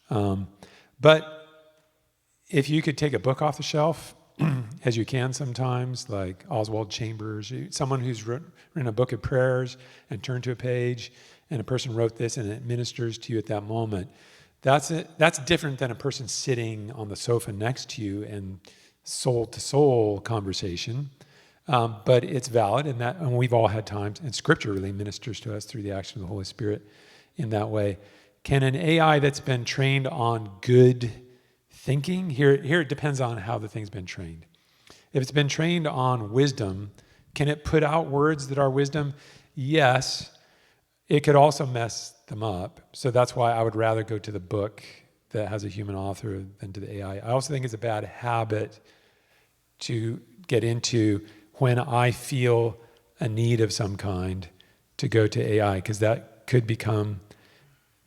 But if you could take a book off the shelf, as you can sometimes, like Oswald Chambers, someone who's written a book of prayers and turned to a page, and a person wrote this and it ministers to you at that moment, that's different than a person sitting on the sofa next to you and soul-to-soul conversation. But it's valid, and we've all had times, and Scripture really ministers to us through the action of the Holy Spirit in that way. Can an AI that's been trained on good thinking, here it depends on how the thing's been trained. If it's been trained on wisdom, can it put out words that are wisdom? Yes. It could also mess them up. So that's why I would rather go to the book that has a human author than to the AI. I also think it's a bad habit to get into when I feel a need of some kind to go to AI, because that could become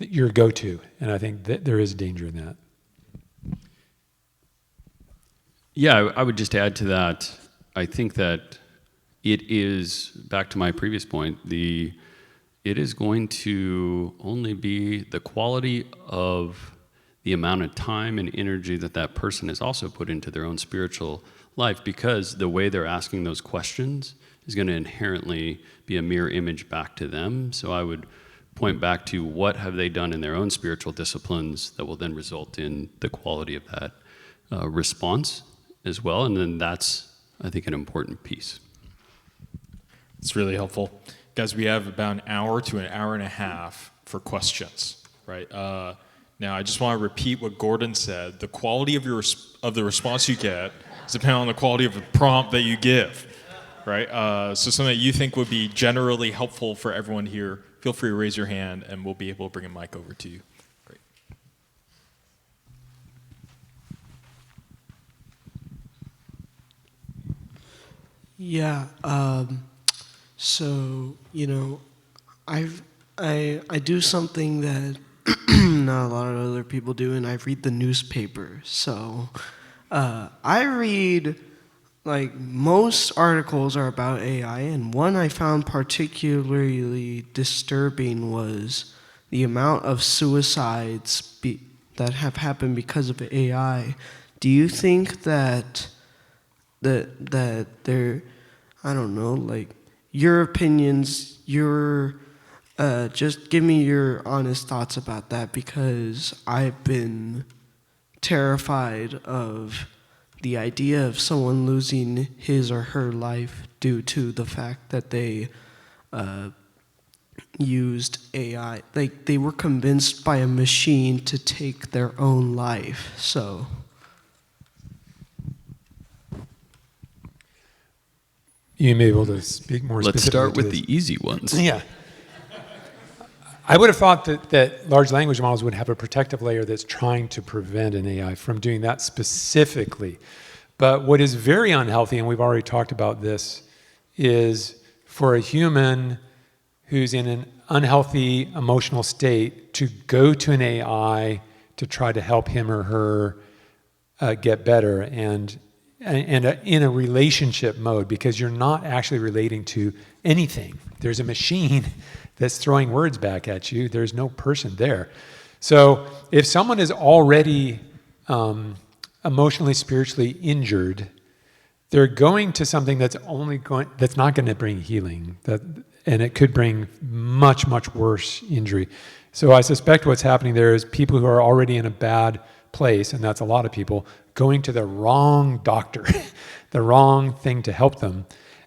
your go-to. And I think that there is danger in that. Yeah, I would just add to that. I think that it is, back to my previous point, it is going to only be the quality of the amount of time and energy that person has also put into their own spiritual life, because the way they're asking those questions is going to inherently be a mirror image back to them. So I would point back to what have they done in their own spiritual disciplines that will then result in the quality of that response as well. And then that's, I think, an important piece. It's really helpful. Guys, we have about an hour to an hour and a half for questions, right? Now, I just want to repeat what Gordon said. The quality of the response you get is dependent on the quality of the prompt that you give, right? So something that you think would be generally helpful for everyone here, feel free to raise your hand, and we'll be able to bring a mic over to you. Great. Yeah. So, I do something that not a lot of other people do, and I read the newspaper. So I read, most articles are about AI, and one I found particularly disturbing was the amount of suicides that have happened because of AI. Do you think that there, I don't know, your opinions, just give me your honest thoughts about that, because I've been terrified of the idea of someone losing his or her life due to the fact that they used AI. They were convinced by a machine to take their own life. So You may be able to speak more Let's specifically start to with this. the easy ones. Yeah. I would have thought that large language models would have a protective layer that's trying to prevent an AI from doing that specifically. But what is very unhealthy, and we've already talked about this, is for a human who's in an unhealthy emotional state to go to an AI to try to help him or her get better and in a relationship mode, because you're not actually relating to anything. There's a machine that's throwing words back at you. There's no person there. So if someone is already emotionally, spiritually injured, they're going to something that's not going to bring healing, and it could bring much, much worse injury. So I suspect what's happening there is people who are already in a bad place, and that's a lot of people, going to the wrong doctor, the wrong thing to help them.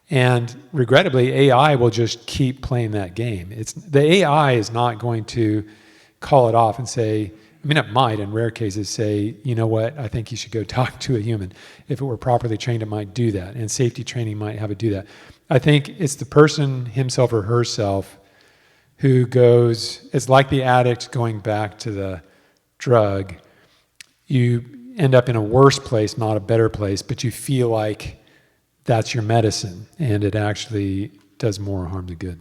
And regrettably, AI will just keep playing that game. The AI is not going to call it off and say, I mean, it might, in rare cases, say, you know what, I think you should go talk to a human. If it were properly trained, it might do that, and safety training might have it do that. I think it's the person himself or herself who goes, it's like the addict going back to the drug. You end up in a worse place, not a better place, but you feel like that's your medicine, and it actually does more harm than good.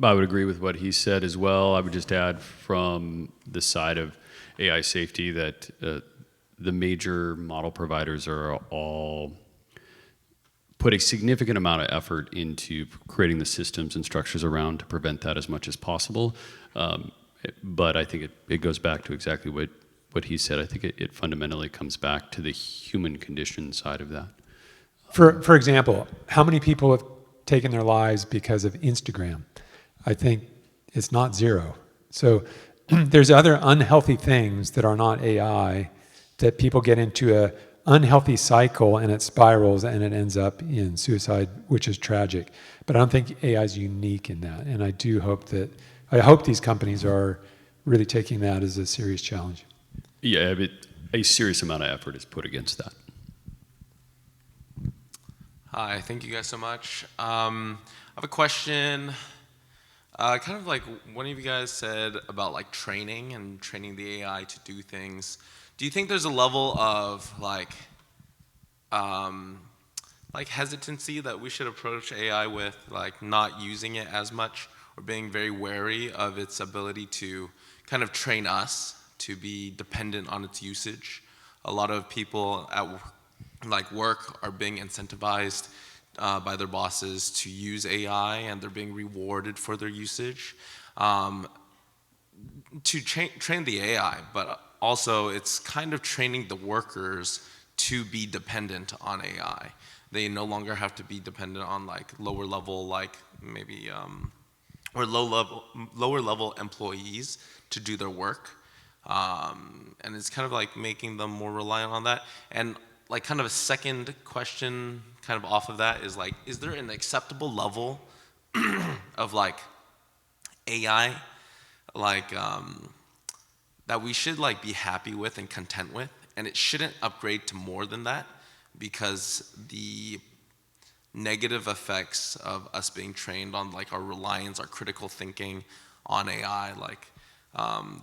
I would agree with what he said as well. I would just add from the side of AI safety that the major model providers are all put a significant amount of effort into creating the systems and structures around to prevent that as much as possible. But I think it goes back to exactly what he said. I think it fundamentally comes back to the human condition side of that. For example, how many people have taken their lives because of Instagram? I think it's not zero. So there's other unhealthy things that are not AI that people get into a unhealthy cycle, and it spirals and it ends up in suicide, which is tragic. But I don't think AI is unique in that. And I hope these companies are really taking that as a serious challenge. Yeah, but a serious amount of effort is put against that. Hi, thank you guys so much. I have a question. Kind of like one of you guys said about like training and training the AI to do things. Do you think there's a level of like hesitancy that we should approach AI with, like not using it as much or being very wary of its ability to kind of train us to be dependent on its usage? A lot of people at work are being incentivized by their bosses to use AI, and they're being rewarded for their usage to train the AI, but also it's kind of training the workers to be dependent on AI. They no longer have to be dependent on like lower level, like maybe or lower level employees to do their work, and it's kind of like making them more reliant on that. And like kind of a second question kind of off of that is like, is there an acceptable level of like AI like that we should like be happy with and content with, and it shouldn't upgrade to more than that, because the negative effects of us being trained on like our reliance, our critical thinking on AI, like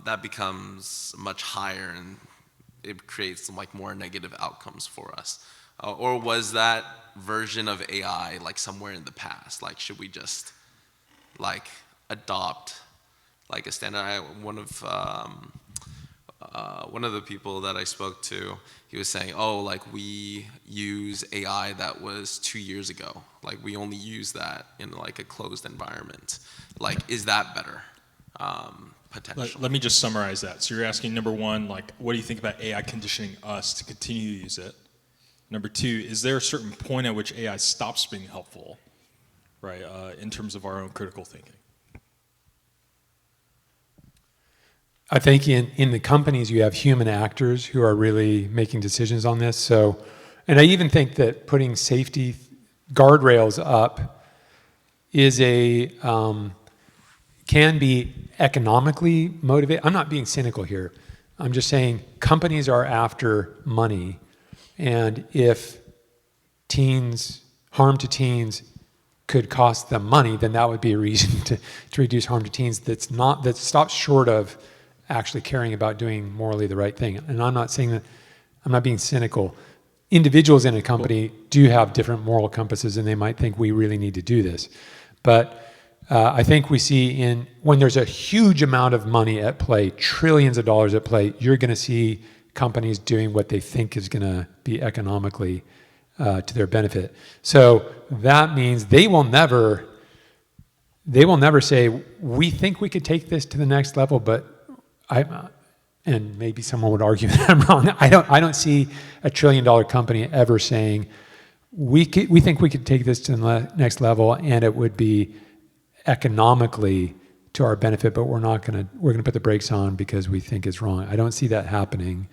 that becomes much higher, and it creates some like more negative outcomes for us? Or was that version of AI like somewhere in the past? Like, should we just like adopt like a standard? One of the people that I spoke to, he was saying, oh, like we use AI that was 2 years ago. Like we only use that in like a closed environment. Like, is that better? Potentially. Let me just summarize that. So you're asking, number one, like, what do you think about AI conditioning us to continue to use it? Number two, is there a certain point at which AI stops being helpful, right, in terms of our own critical thinking? I think in the companies you have human actors who are really making decisions on this. So, and I even think that putting safety guardrails up is can be economically motivated. I'm not being cynical here. I'm just saying companies are after money, and if harm to teens could cost them money, then that would be a reason to reduce harm to teens that stops short of actually caring about doing morally the right thing. And I'm not saying that, I'm not being cynical. Individuals in a company do have different moral compasses, and they might think we really need to do this. But I think we see when there's a huge amount of money at play, trillions of dollars at play, you're going to see companies doing what they think is going to be economically to their benefit. So that means they will never say, we think we could take this to the next level, but and maybe someone would argue that I'm wrong. I don't see a $1 trillion company ever saying, we think we could take this to the next level, and it would be economically to our benefit, but we're going to put the brakes on because we think it's wrong. I don't see that happening.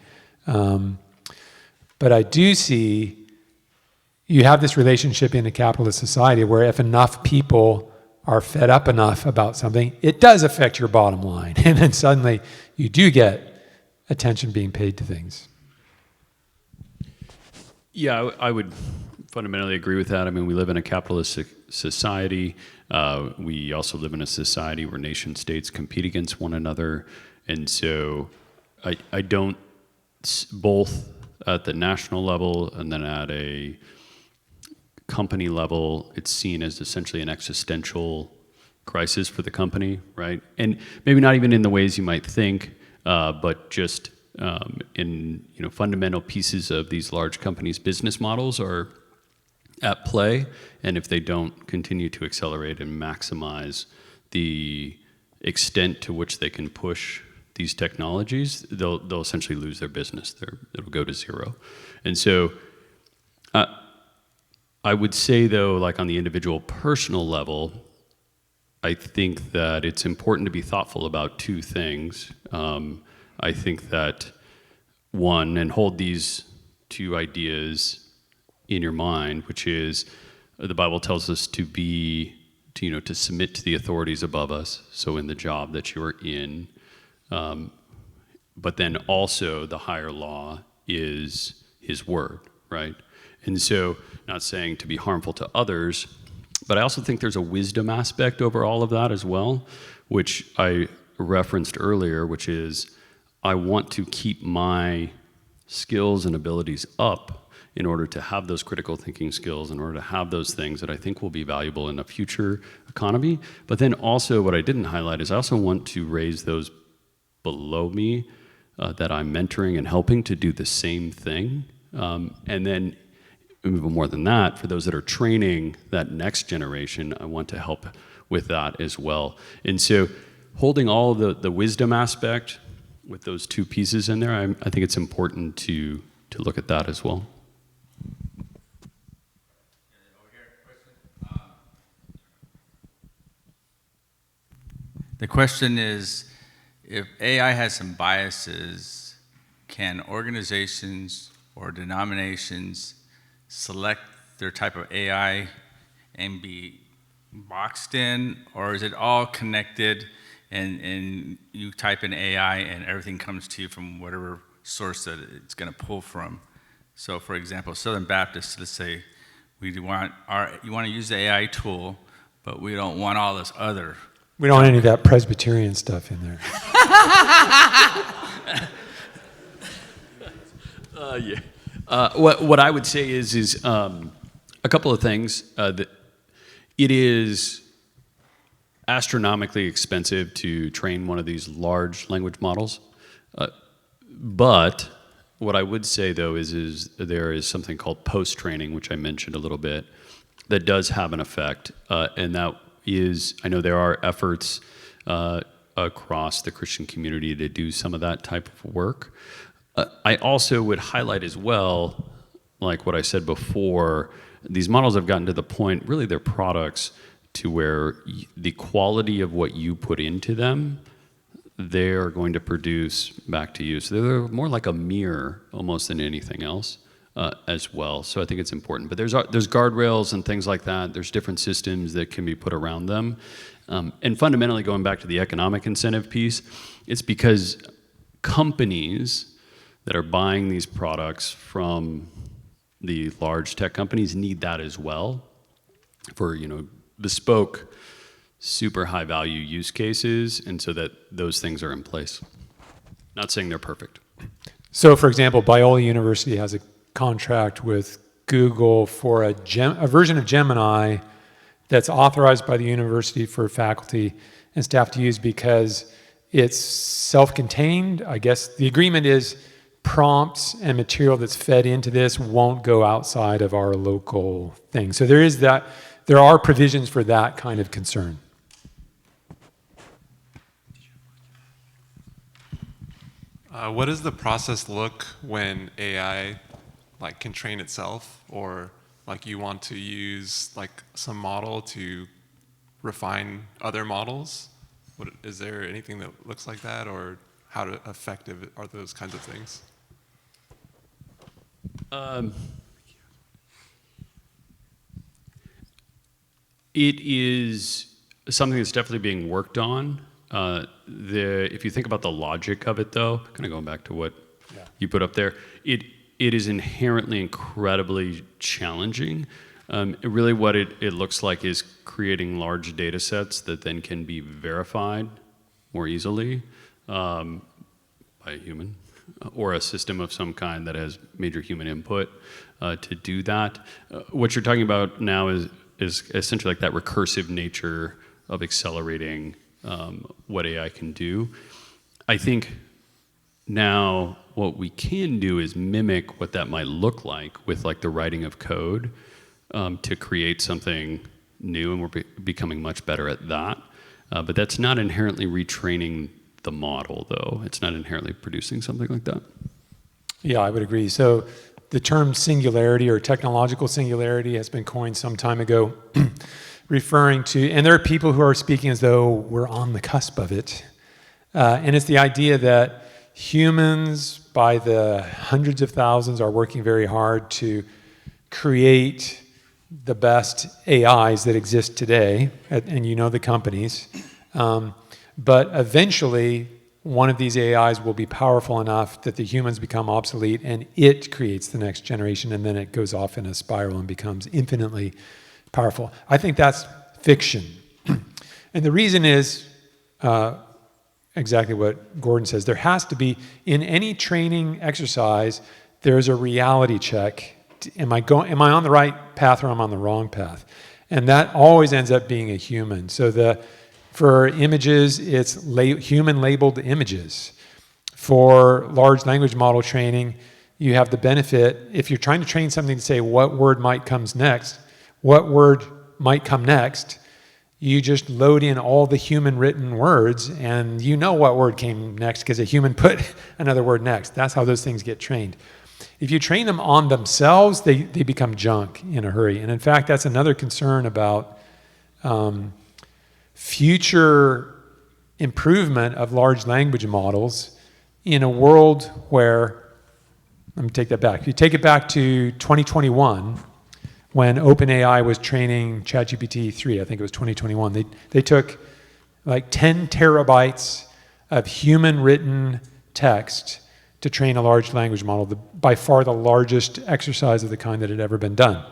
But I do see you have this relationship in a capitalist society where if enough people are fed up enough about something, it does affect your bottom line. And then suddenly you do get attention being paid to things. Yeah, I would fundamentally agree with that. I mean, we live in a capitalist society. We also live in a society where nation states compete against one another. And so I don't, both at the national level and then at a company level, it's seen as essentially an existential crisis for the company, right? And maybe not even in the ways you might think, but just in fundamental pieces of these large companies' business models are at play, and if they don't continue to accelerate and maximize the extent to which they can push these technologies, they'll essentially lose their business. It'll go to zero. And so I would say, though, like on the individual personal level, I think that it's important to be thoughtful about two things. I think that, one, and hold these two ideas in your mind, which is the Bible tells us to submit to the authorities above us, so in the job that you're in. But then also the higher law is his word, right? And so, not saying to be harmful to others, but I also think there's a wisdom aspect over all of that as well, which I referenced earlier, which is I want to keep my skills and abilities up in order to have those critical thinking skills, in order to have those things that I think will be valuable in a future economy. But then also what I didn't highlight is I also want to raise those below me that I'm mentoring and helping to do the same thing. And then even more than that, for those that are training that next generation, I want to help with that as well. And so holding all the wisdom aspect with those two pieces in there, I think it's important to look at that as well. The question is, if AI has some biases, can organizations or denominations select their type of AI and be boxed in, or is it all connected and you type in AI and everything comes to you from whatever source that it's going to pull from? So for example, Southern Baptists, let's say you want to use the AI tool, but we don't want all this other. We don't want any of that Presbyterian stuff in there. What I would say is a couple of things. That it is astronomically expensive to train one of these large language models. But what I would say, though, is there is something called post-training, which I mentioned a little bit, that does have an effect. And that is, I know there are efforts across the Christian community to do some of that type of work. I also would highlight as well, like what I said before, these models have gotten to the point, really they're products, to where the quality of what you put into them, they're going to produce back to you. So they're more like a mirror almost than anything else as well. So I think it's important. But there's guardrails and things like that. There's different systems that can be put around them. And fundamentally, going back to the economic incentive piece, it's because companies that are buying these products from the large tech companies need that as well for, bespoke, super high value use cases, and so that those things are in place. Not saying they're perfect. So, for example, Biola University has a contract with Google for a version of Gemini that's authorized by the university for faculty and staff to use because it's self-contained. I guess the agreement is prompts and material that's fed into this won't go outside of our local thing. So there are provisions for that kind of concern. What does the process look when AI can train itself, or you want to use some model to refine other models? Is there anything that looks like that, or how effective are those kinds of things? It is, something that's definitely being worked on. If you think about the logic of it, though, kind of going back to what you put up there, it is inherently incredibly challenging. Really, what it looks like is creating large data sets that then can be verified more easily by a human or a system of some kind that has major human input to do that. What you're talking about now is essentially like that recursive nature of accelerating what AI can do. I think now what we can do is mimic what that might look like with like the writing of code to create something new, and we're becoming much better at that. But that's not inherently retraining the model, though. It's not inherently producing something like that. Yeah, I would agree. So the term singularity or technological singularity has been coined some time ago, referring to, and there are people who are speaking as though we're on the cusp of it. And it's the idea that humans, by the hundreds of thousands, are working very hard to create the best AIs that exist today, and you know the companies. But eventually, one of these AIs will be powerful enough that the humans become obsolete, and it creates the next generation, and then it goes off in a spiral and becomes infinitely powerful. I think that's fiction. And the reason is exactly what Gordon says. There has to be, in any training exercise, there's a reality check. Am I on the right path or am I on the wrong path? And that always ends up being a human. So for images, it's human-labeled images. For large language model training, you have the benefit, if you're trying to train something to say what word might come next, you just load in all the human-written words, and you know what word came next because a human put another word next. That's how those things get trained. If you train them on themselves, they become junk in a hurry. And in fact, that's another concern about future improvement of large language models in a world where, let me take that back. If you take it back to 2021, when OpenAI was training ChatGPT 3, I think it was 2021, they took like 10 terabytes of human-written text to train a large language model, by far the largest exercise of the kind that had ever been done.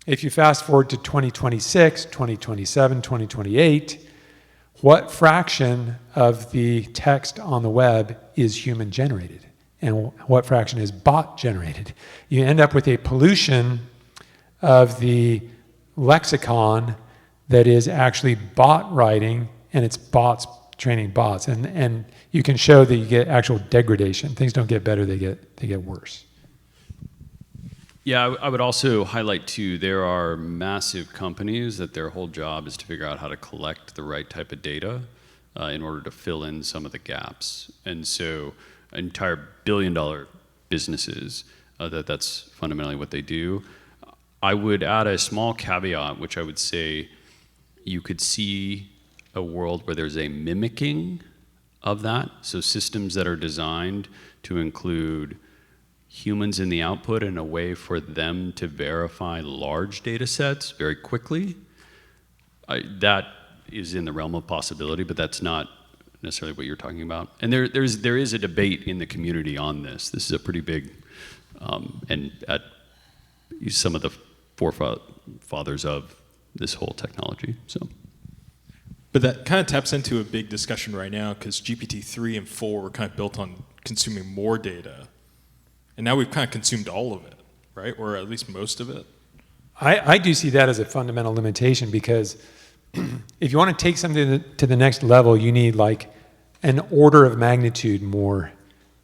If you fast forward to 2026, 2027, 2028, what fraction of the text on the web is human generated? And what fraction is bot generated? You end up with a pollution of the lexicon that is actually bot writing, and it's bots training bots. And you can show that you get actual degradation. Things don't get better, they get worse. Yeah, I would also highlight too, there are massive companies that their whole job is to figure out how to collect the right type of data in order to fill in some of the gaps. And so entire billion-dollar businesses, that's fundamentally what they do. I would add a small caveat, which I would say you could see a world where there's a mimicking of that. So systems that are designed to include humans in the output in a way for them to verify large data sets very quickly. That is in the realm of possibility, but that's not necessarily what you're talking about. And there is a debate in the community on this. This is a pretty big, and at some of the forefathers of this whole technology. So. But that kind of taps into a big discussion right now, because GPT-3 and 4 were kind of built on consuming more data. And now we've kind of consumed all of it, right? Or at least most of it. I do see that as a fundamental limitation, because if you want to take something to the next level, you need like an order of magnitude more.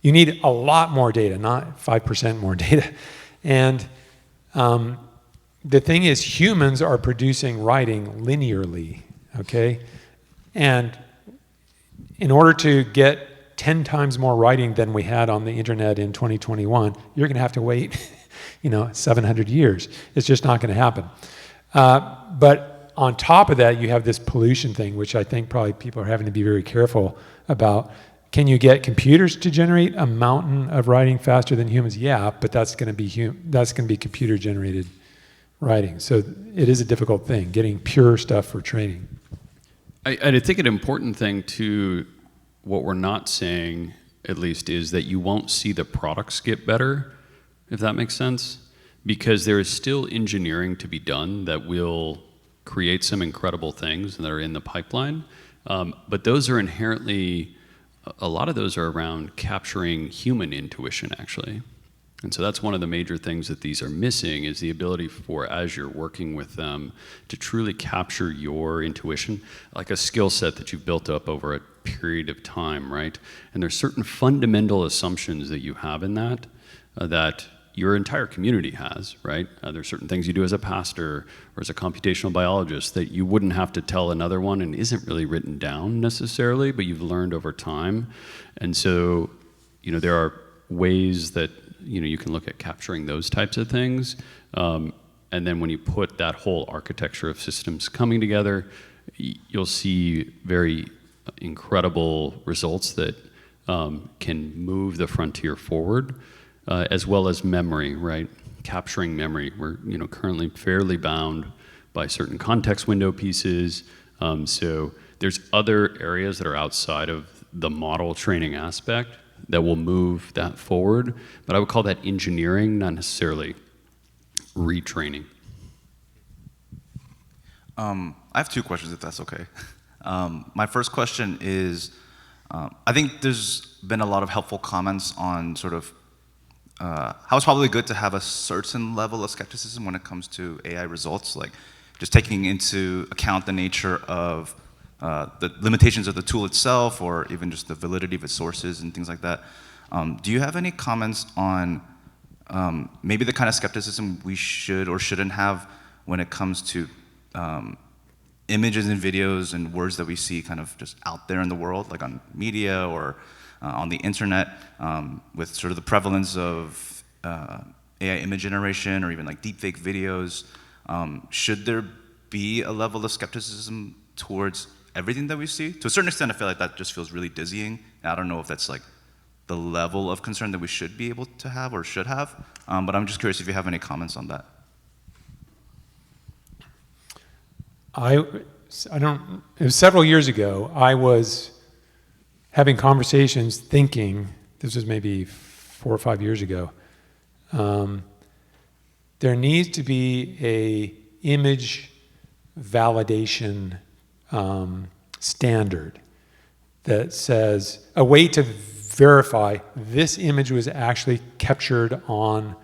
You need a lot more data, not 5% more data. And the thing is, humans are producing writing linearly, okay? And in order to get 10 times more writing than we had on the internet in 2021, you're going to have to wait, 700 years. It's just not going to happen. But on top of that, you have this pollution thing, which I think probably people are having to be very careful about. Can you get computers to generate a mountain of writing faster than humans? Yeah, but that's going to be computer-generated writing. So it is a difficult thing, getting pure stuff for training. I think an important thing to what we're not saying, at least, is that you won't see the products get better, if that makes sense, because there is still engineering to be done that will create some incredible things that are in the pipeline. But those are inherently, a lot of those are around capturing human intuition, actually. And so that's one of the major things that these are missing, is the ability for, as you're working with them, to truly capture your intuition, like a skill set that you've built up over a period of time, right? And there's certain fundamental assumptions that you have in that, that your entire community has, right? There's certain things you do as a pastor or as a computational biologist that you wouldn't have to tell another one and isn't really written down necessarily, but you've learned over time. And so, there are ways that you can look at capturing those types of things. And then when you put that whole architecture of systems coming together, you'll see very incredible results that can move the frontier forward, as well as memory, right? Capturing memory. We're currently fairly bound by certain context window pieces. So there's other areas that are outside of the model training aspect that will move that forward, but I would call that engineering, not necessarily retraining. I have two questions, if that's okay. My first question is, I think there's been a lot of helpful comments on sort of how it's probably good to have a certain level of skepticism when it comes to AI results, like just taking into account the nature of the limitations of the tool itself, or even just the validity of its sources and things like that. Do you have any comments on maybe the kind of skepticism we should or shouldn't have when it comes to images and videos and words that we see kind of just out there in the world, like on media or on the internet, with sort of the prevalence of AI image generation or even like deepfake videos? Should there be a level of skepticism towards everything that we see? To a certain extent, I feel like that just feels really dizzying. I don't know if that's like the level of concern that we should be able to have or should have, but I'm just curious if you have any comments on that. I don't, it was several years ago, I was having conversations thinking, this was maybe 4 or 5 years ago, there needs to be a image validation standard that says a way to verify this image was actually captured on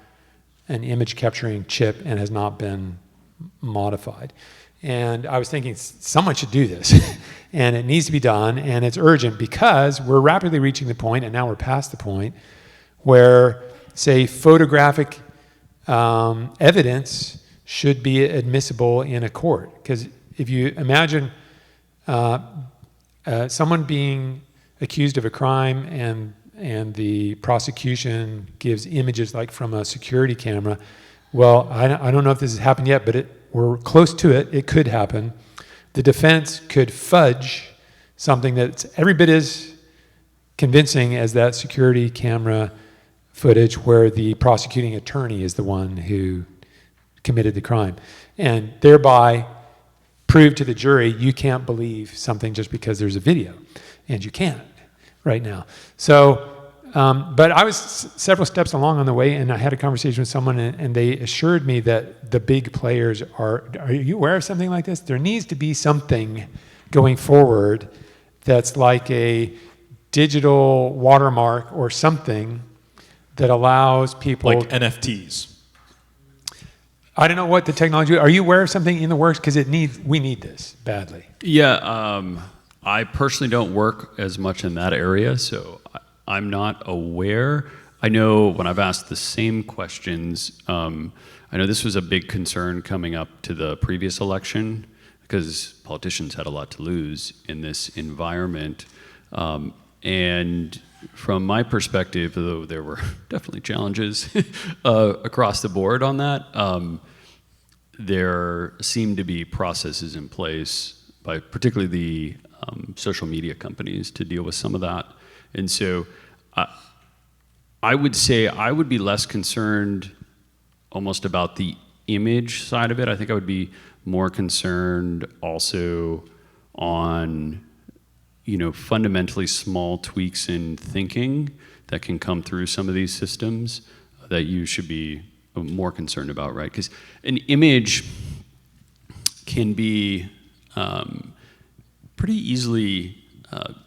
an image capturing chip and has not been modified. And I was thinking someone should do this and it needs to be done, and it's urgent because we're rapidly reaching the point, and now we're past the point, where, say, photographic evidence should be admissible in a court. Because if you imagine someone being accused of a crime and the prosecution gives images like from a security camera, well, I don't know if this has happened yet, but we're close to it. It could happen. The defense could fudge something that's every bit as convincing as that security camera footage where the prosecuting attorney is the one who committed the crime, and thereby prove to the jury you can't believe something just because there's a video, and you can't right now. So, but I was several steps along on the way, and I had a conversation with someone, and they assured me that the big players are you aware of something like this? There needs to be something going forward that's like a digital watermark or something that allows people... Like NFTs. I don't know what the technology... Are you aware of something in the works? Because we need this badly. Yeah, I personally don't work as much in that area, so I'm not aware. I know when I've asked the same questions, I know this was a big concern coming up to the previous election because politicians had a lot to lose in this environment. And from my perspective, though there were definitely challenges across the board on that, there seemed to be processes in place by particularly the social media companies to deal with some of that. And so I would say I would be less concerned almost about the image side of it. I think I would be more concerned also on, fundamentally small tweaks in thinking that can come through some of these systems that you should be more concerned about, right? Because an image can be pretty easily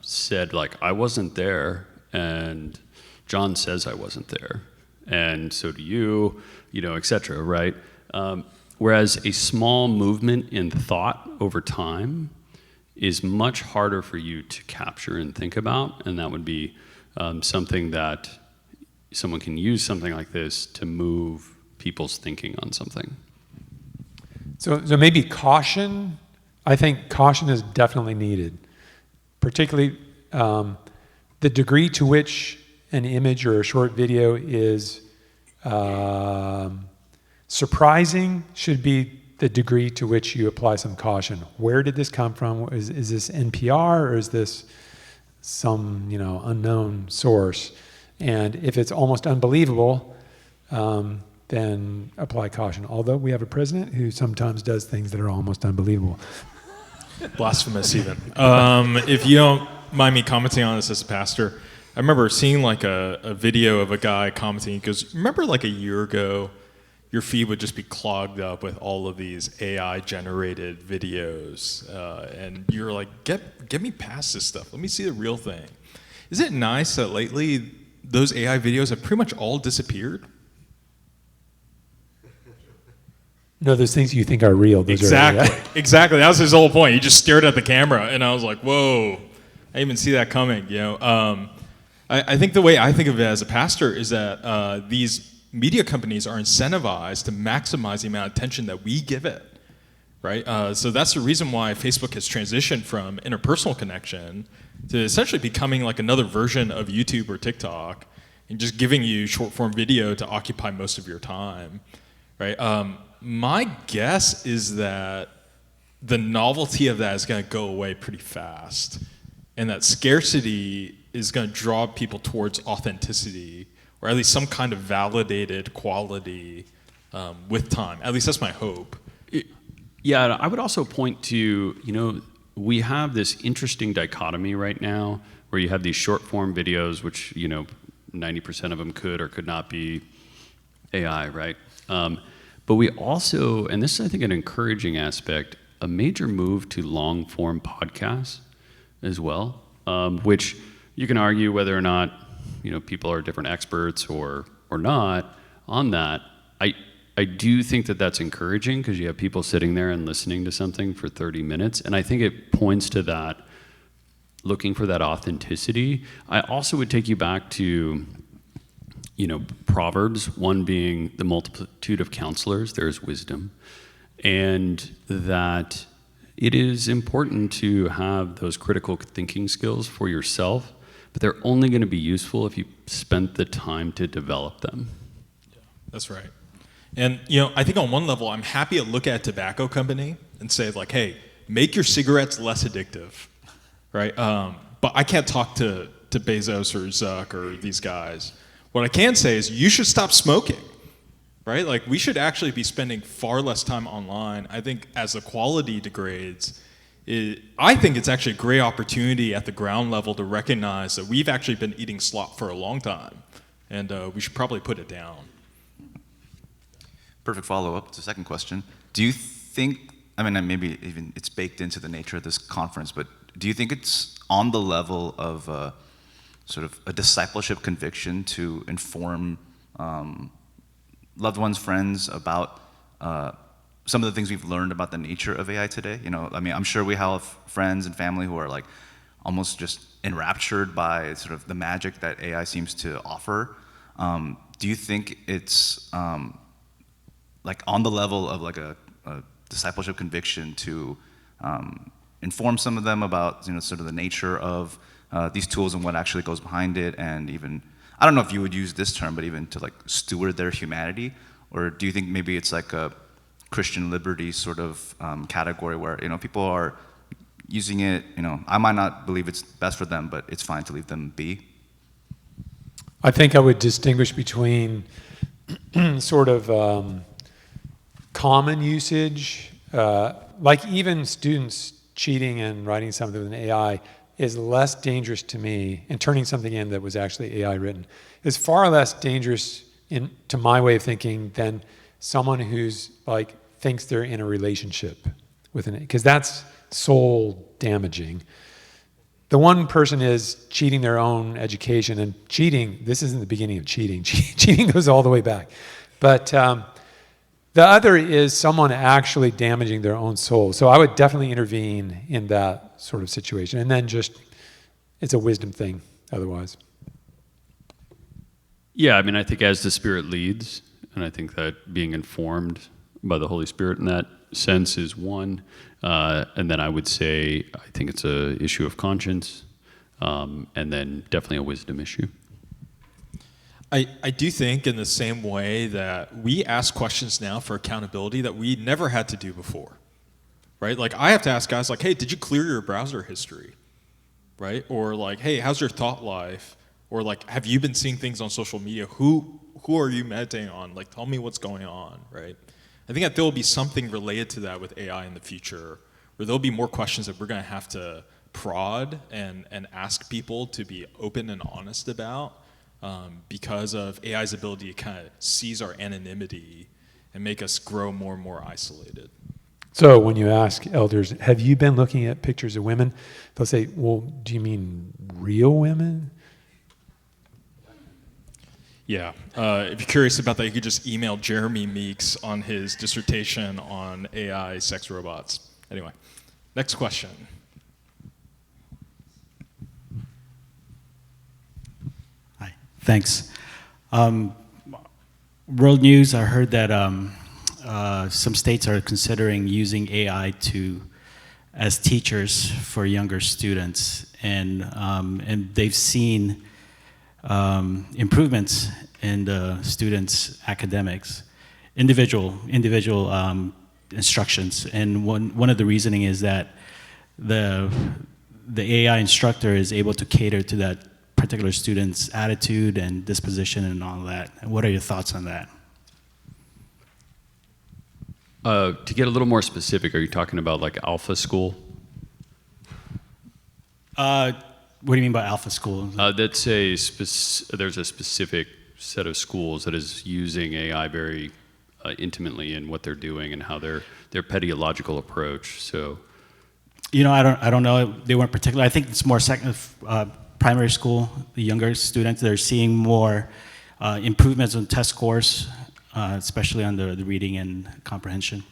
said, like, I wasn't there, and John says I wasn't there, and so do you, et cetera, right? Whereas a small movement in thought over time is much harder for you to capture and think about, and that would be something that someone can use something like this to move people's thinking on something. So maybe caution. I think caution is definitely needed, particularly the degree to which an image or a short video is surprising should be the degree to which you apply some caution. Where did this come from? Is this NPR or is this some unknown source? And if it's almost unbelievable, then apply caution. Although we have a president who sometimes does things that are almost unbelievable. Blasphemous, even. If you don't mind me commenting on this as a pastor, I remember seeing like a video of a guy commenting. He goes, "Remember, like a year ago, your feed would just be clogged up with all of these AI-generated videos, and you're like, get me past this stuff. Let me see the real thing." Is it nice that lately those AI videos have pretty much all disappeared? No, those things you think are real. Those Exactly. Are, Exactly. That was his whole point. He just stared at the camera, and I was like, "Whoa, I didn't even see that coming." I think the way I think of it as a pastor is that these media companies are incentivized to maximize the amount of attention that we give it, right? So that's the reason why Facebook has transitioned from interpersonal connection to essentially becoming like another version of YouTube or TikTok, and just giving you short form video to occupy most of your time, right? My guess is that the novelty of that is going to go away pretty fast, and that scarcity is going to draw people towards authenticity, or at least some kind of validated quality with time. At least that's my hope. Yeah, I would also point to, we have this interesting dichotomy right now where you have these short form videos, which, 90% of them could or could not be AI, right? But we also, and this is, I think, an encouraging aspect, a major move to long form podcasts as well, which you can argue whether or not, people are different experts or not on that. I do think that that's encouraging because you have people sitting there and listening to something for 30 minutes. And I think it points to that, looking for that authenticity. I also would take you back to, Proverbs, one being the multitude of counselors, there is wisdom. And that it is important to have those critical thinking skills for yourself, but they're only going to be useful if you spent the time to develop them. Yeah, that's right. And I think on one level, I'm happy to look at a tobacco company and say like, "Hey, make your cigarettes less addictive," right? But I can't talk to Bezos or Zuck or these guys. What I can say is you should stop smoking, right? Like we should actually be spending far less time online. I think as the quality degrades, I think it's actually a great opportunity at the ground level to recognize that we've actually been eating slop for a long time, and we should probably put it down. Perfect follow-up to the second question. Do you think, maybe even it's baked into the nature of this conference, but do you think it's on the level of sort of a discipleship conviction to inform loved ones, friends about some of the things we've learned about the nature of AI today? I'm sure we have friends and family who are like almost just enraptured by sort of the magic that AI seems to offer. Do you think it's like on the level of like a discipleship conviction to inform some of them about sort of the nature of these tools and what actually goes behind it, and even, I don't know if you would use this term, but even to like steward their humanity? Or do you think maybe it's like a Christian liberty sort of category where people are using it, I might not believe it's best for them, but it's fine to leave them be? I think I would distinguish between sort of common usage, like even students cheating and writing something with an AI is less dangerous to me, and turning something in that was actually AI written is far less dangerous to my way of thinking than someone who's like thinks they're in a relationship with an, because that's soul damaging. The one person is cheating their own education, and cheating, this isn't the beginning of cheating. Cheating goes all the way back. But the other is someone actually damaging their own soul. So I would definitely intervene in that sort of situation. And then just, it's a wisdom thing otherwise. Yeah, I mean, I think as the Spirit leads, and I think that being informed by the Holy Spirit in that sense is one. And then I would say I think it's a issue of conscience, and then definitely a wisdom issue. I do think in the same way that we ask questions now for accountability that we never had to do before, right? Like I have to ask guys like, hey, did you clear your browser history, right? Or like, hey, how's your thought life? Or like, have you been seeing things on social media? Who are you meditating on? Like, tell me what's going on, right? I think that there will be something related to that with AI in the future, where there'll be more questions that we're going to have to prod and ask people to be open and honest about. Because of AI's ability to kind of seize our anonymity and make us grow more and more isolated. So when you ask elders, have you been looking at pictures of women? They'll say, well, do you mean real women? Yeah, if you're curious about that, you could just email Jeremy Meeks on his dissertation on AI sex robots. Anyway, next question. Thanks. World News, I heard that some states are considering using AI as teachers for younger students, and they've seen improvements in the students' academics, individual instructions. And one of the reasoning is that the AI instructor is able to cater to that particular student's attitude and disposition and all that. What are your thoughts on that? To get a little more specific, are you talking about like Alpha School? What do you mean by Alpha School? That's there's a specific set of schools that is using AI very intimately in what they're doing and how their pedagogical approach. So, you know, I don't know. They weren't particular. I think it's more primary school, the younger students, they're seeing more improvements on test scores, especially on the reading and comprehension.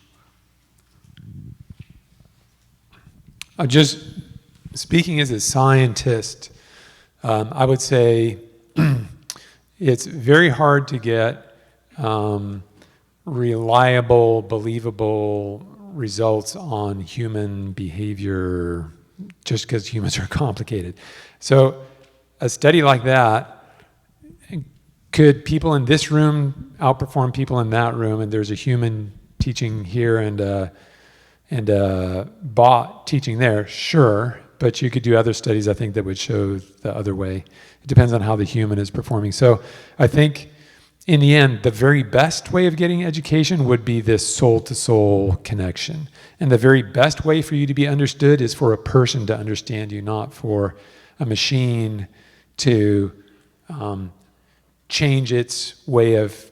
Just speaking as a scientist, I would say it's very hard to get reliable, believable results on human behavior just because humans are complicated. So a study like that, could people in this room outperform people in that room, and there's a human teaching here and a bot teaching there? Sure, but you could do other studies, I think, that would show the other way. It depends on how the human is performing. So I think in the end, the very best way of getting education would be this soul-to-soul connection. And the very best way for you to be understood is for a person to understand you, not for a machine to change its way of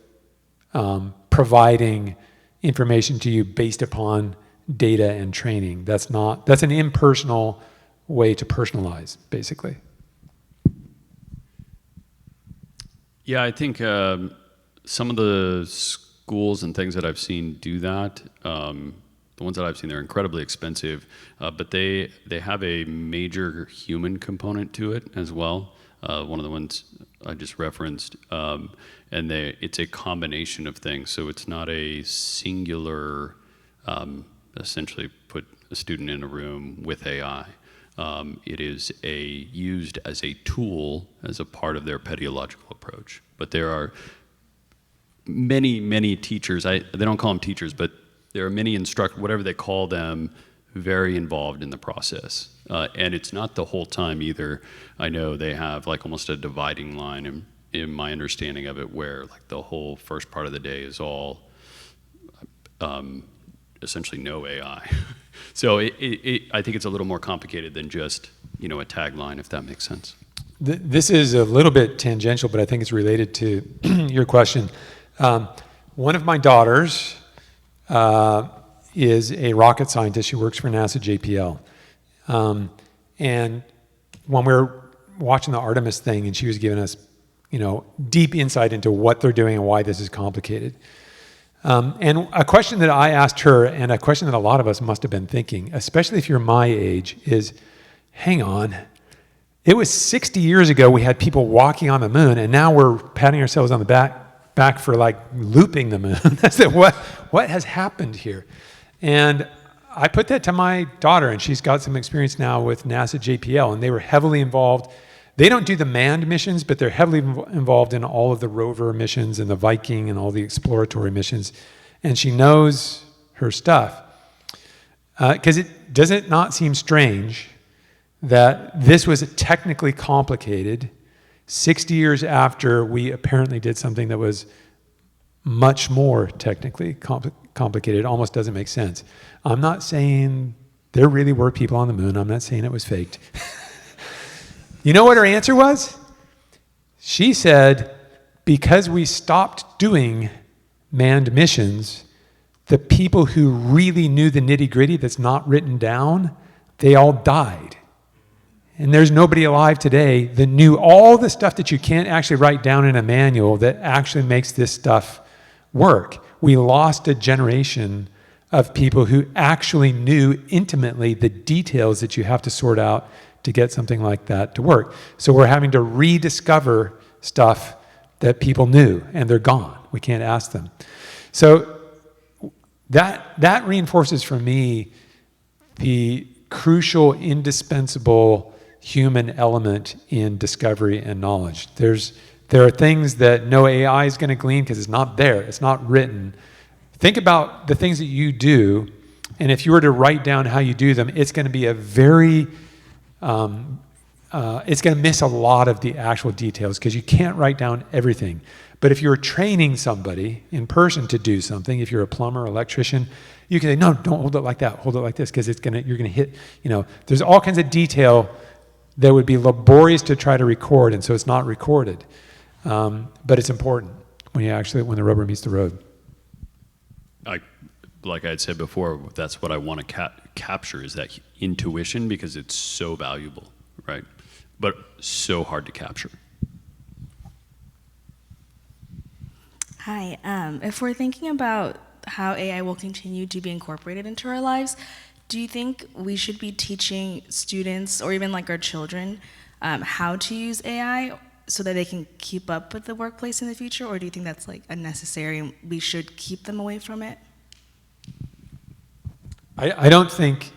providing information to you based upon data and training. That's an impersonal way to personalize, basically. yeah, I think some of the schools and things that I've seen do that. The ones that I've seen, they're incredibly expensive, but they have a major human component to it as well. One of the ones I just referenced, and it's a combination of things. So it's not a singular, essentially put a student in a room with AI. It is used as a tool, as a part of their pedagogical approach. But there are many teachers, they don't call them teachers, but there are many instructors, whatever they call them, very involved in the process. And it's not the whole time either. I know they have like almost a dividing line in my understanding of it, where like the whole first part of the day is all essentially no AI. So I think it's a little more complicated than just, a tagline, if that makes sense. This is a little bit tangential, but I think it's related to your question. One of my daughters is a rocket scientist. She works for NASA JPL. And when we were watching the Artemis thing, and she was giving us, deep insight into what they're doing and why this is complicated. And a question that I asked her, and a question that a lot of us must have been thinking, especially if you're my age, is, hang on, it was 60 years ago we had people walking on the moon, and now we're patting ourselves on the back for like looping the moon. That's it. What has happened here? And I put that to my daughter, and she's got some experience now with NASA JPL, and they were heavily involved. They don't do the manned missions, but they're heavily involved in all of the rover missions and the Viking and all the exploratory missions. And she knows her stuff. Because does it not seem strange that this was technically complicated 60 years after we apparently did something that was much more technically complicated? It almost doesn't make sense. I'm not saying there really were people on the moon. I'm not saying it was faked. You know what her answer was? She said, because we stopped doing manned missions, the people who really knew the nitty-gritty that's not written down, they all died. And there's nobody alive today that knew all the stuff that you can't actually write down in a manual that actually makes this stuff work. We lost a generation of people who actually knew intimately the details that you have to sort out to get something like that to work. So we're having to rediscover stuff that people knew, and they're gone. We can't ask them. So that reinforces for me the crucial, indispensable human element in discovery and knowledge. There are things that no AI is going to glean because it's not there. It's not written. Think about the things that you do, and if you were to write down how you do them, it's going to be a very it's going to miss a lot of the actual details because you can't write down everything. But if you're training somebody in person to do something, if you're a plumber, electrician, you can say, no, don't hold it like that, hold it like this, because you're going to hit, there's all kinds of detail that would be laborious to try to record, and so it's not recorded. But it's important when the rubber meets the road. Like I had said before, that's what I want to capture is that intuition, because it's so valuable, right? But so hard to capture. Hi. If we're thinking about how AI will continue to be incorporated into our lives, do you think we should be teaching students or even like our children how to use AI so that they can keep up with the workplace in the future? Or do you think that's like unnecessary and we should keep them away from it? I don't think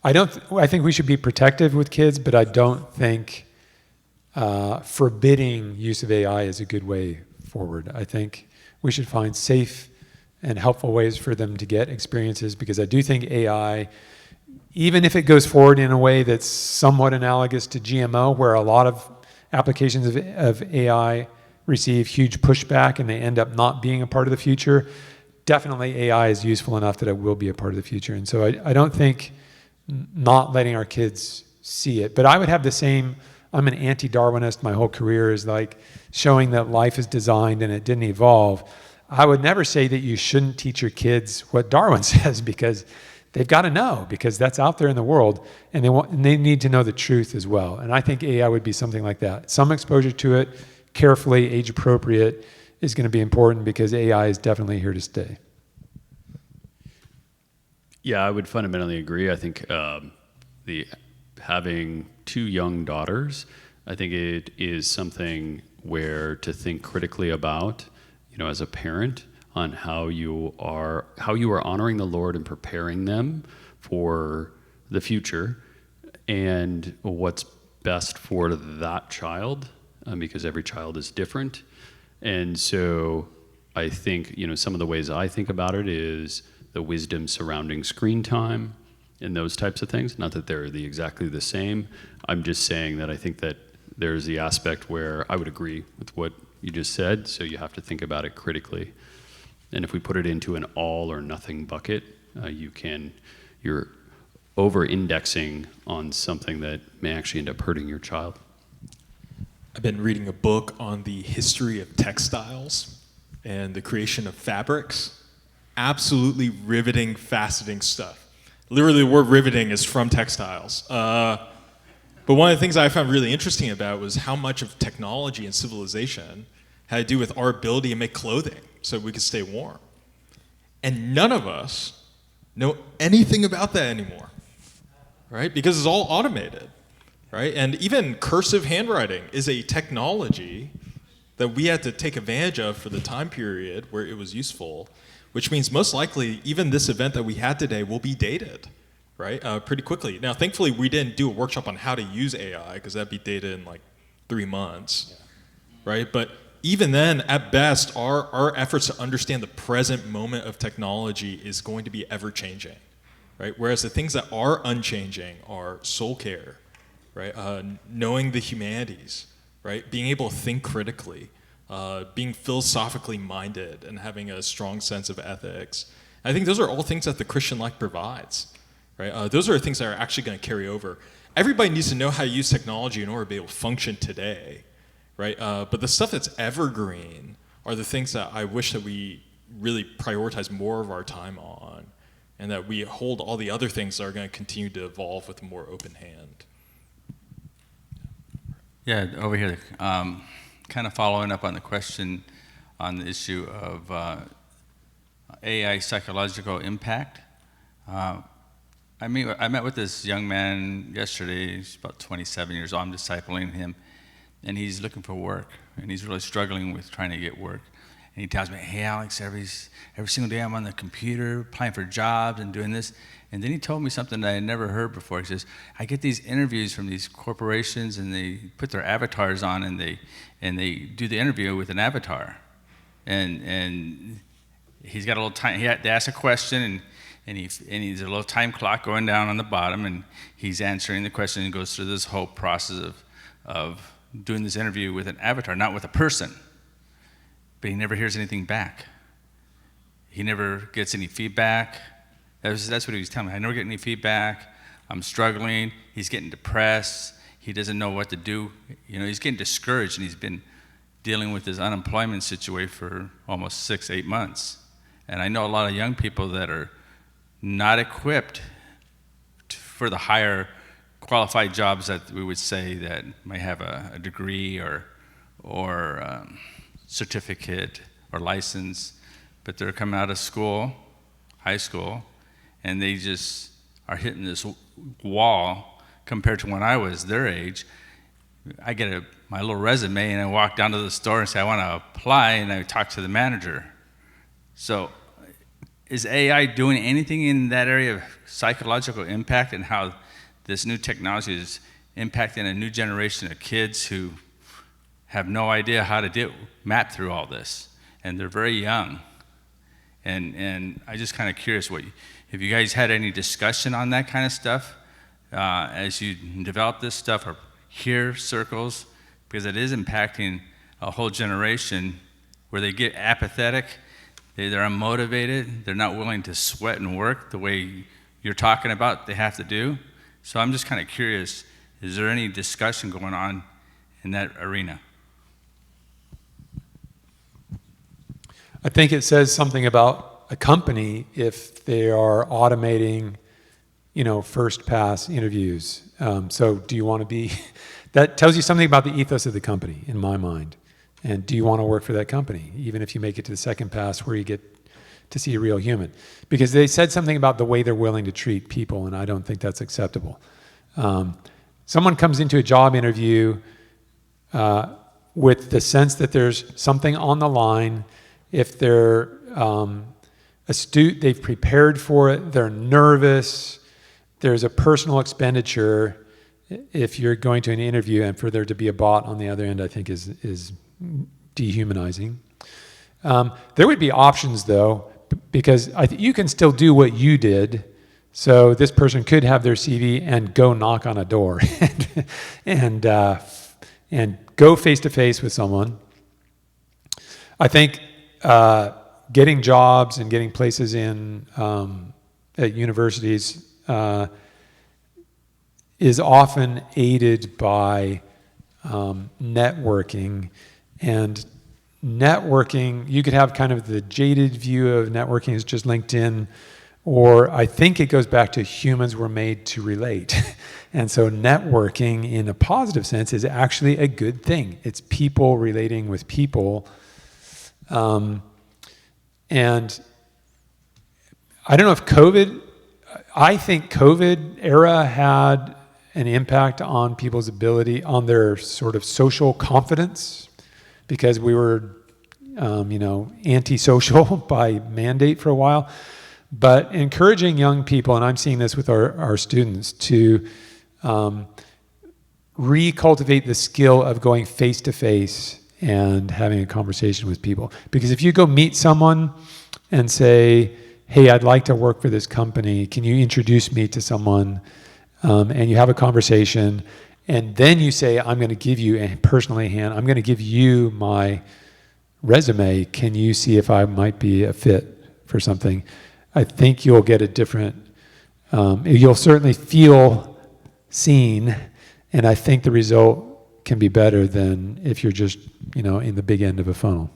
I think we should be protective with kids, but I don't think forbidding use of AI is a good way forward. I think we should find safe and helpful ways for them to get experiences, because I do think AI, even if it goes forward in a way that's somewhat analogous to GMO, where a lot of applications of AI receive huge pushback and they end up not being a part of the future, definitely AI is useful enough that it will be a part of the future. And so I don't think not letting our kids see it. But I would have the same, I'm an anti-Darwinist. My whole career is like showing that life is designed and it didn't evolve. I would never say that you shouldn't teach your kids what Darwin says, because they've got to know, because that's out there in the world, and they need to know the truth as well. And I think AI would be something like that. Some exposure to it, carefully, age appropriate, is going to be important, because AI is definitely here to stay. Yeah, I would fundamentally agree. I think having two young daughters, I think it is something where to think critically about, as a parent, on how you are honoring the Lord and preparing them for the future, and what's best for that child, because every child is different. And so I think, some of the ways I think about it is the wisdom surrounding screen time and those types of things. Not that they're exactly the same. I'm just saying that I think that there's the aspect where I would agree with what you just said, so you have to think about it critically. And if we put it into an all or nothing bucket, you're over-indexing on something that may actually end up hurting your child. I've been reading a book on the history of textiles and the creation of fabrics. Absolutely riveting, fascinating stuff. Literally, the word riveting is from textiles. But one of the things I found really interesting about was how much of technology and civilization had to do with our ability to make clothing so we could stay warm. And none of us know anything about that anymore, right? Because it's all automated, right? And even cursive handwriting is a technology that we had to take advantage of for the time period where it was useful, which means most likely even this event that we had today will be dated, right? Pretty quickly. Now, thankfully, we didn't do a workshop on how to use AI because that'd be dated in like 3 months, right? But even then, at best, our efforts to understand the present moment of technology is going to be ever-changing, right? Whereas the things that are unchanging are soul care, right? Knowing the humanities, right? Being able to think critically, being philosophically minded, and having a strong sense of ethics. I think those are all things that the Christian life provides, right? Those are things that are actually going to carry over. Everybody needs to know how to use technology in order to be able to function today, right? But the stuff that's evergreen are the things that I wish that we really prioritize more of our time on, and that we hold all the other things that are going to continue to evolve with a more open hand. Yeah, over here, kind of following up on the question on the issue of AI psychological impact. I met with this young man yesterday. He's about 27 years old. I'm discipling him, and he's looking for work, and he's really struggling with trying to get work. And he tells me, "Hey, Alex, every single day I'm on the computer applying for jobs and doing this." And then he told me something that I had never heard before. He says, "I get these interviews from these corporations, and they put their avatars on, and they do the interview with an avatar, and he's got a little time. They ask a question, and he's a little time clock going down on the bottom, and he's answering the question and goes through this whole process of doing this interview with an avatar, not with a person. But he never hears anything back. He never gets any feedback. That's what he was telling me. I never get any feedback. I'm struggling. He's getting depressed. He doesn't know what to do. You know, he's getting discouraged, and he's been dealing with his unemployment situation for almost 6-8 months. And I know a lot of young people that are not equipped for the higher qualified jobs that we would say that might have a degree or certificate or license, but they're coming out of school, high school, and they just are hitting this wall compared to when I was their age. I get my little resume, and I walk down to the store and say, I want to apply, and I talk to the manager. So is AI doing anything in that area of psychological impact and how this new technology is impacting a new generation of kids who have no idea how to map through all this, and they're very young. And I just kind of curious, have you guys had any discussion on that kind of stuff as you develop this stuff or hear circles? Because it is impacting a whole generation where they get apathetic, they're unmotivated, they're not willing to sweat and work the way you're talking about they have to do. So I'm just kind of curious, is there any discussion going on in that arena? I think it says something about a company if they are automating, first pass interviews. So do you want to be, that tells you something about the ethos of the company, in my mind. And do you want to work for that company, even if you make it to the second pass where you get to see a real human? Because they said something about the way they're willing to treat people, and I don't think that's acceptable. Someone comes into a job interview with the sense that there's something on the line. If they're astute, they've prepared for it, they're nervous, there's a personal expenditure if you're going to an interview, and for there to be a bot on the other end, I think is dehumanizing. There would be options, though, because you can still do what you did. So this person could have their CV and go knock on a door and go face-to-face with someone. I think getting jobs and getting places in at universities is often aided by networking. And networking, you could have kind of the jaded view of networking as just LinkedIn, or I think it goes back to humans were made to relate. And so networking in a positive sense is actually a good thing. It's people relating with people. And I don't know if I think COVID era had an impact on people's ability, on their sort of social confidence, because we were, antisocial by mandate for a while. But encouraging young people, and I'm seeing this with our students, to recultivate the skill of going face to face and having a conversation with people. Because if you go meet someone and say, hey, I'd like to work for this company, can you introduce me to someone? And you have a conversation, and then you say, I'm going to give you, and personally, I'm going to give you my resume. Can you see if I might be a fit for something? I think you'll get a different, you'll certainly feel seen, and I think the result can be better than if you're just, in the big end of a funnel.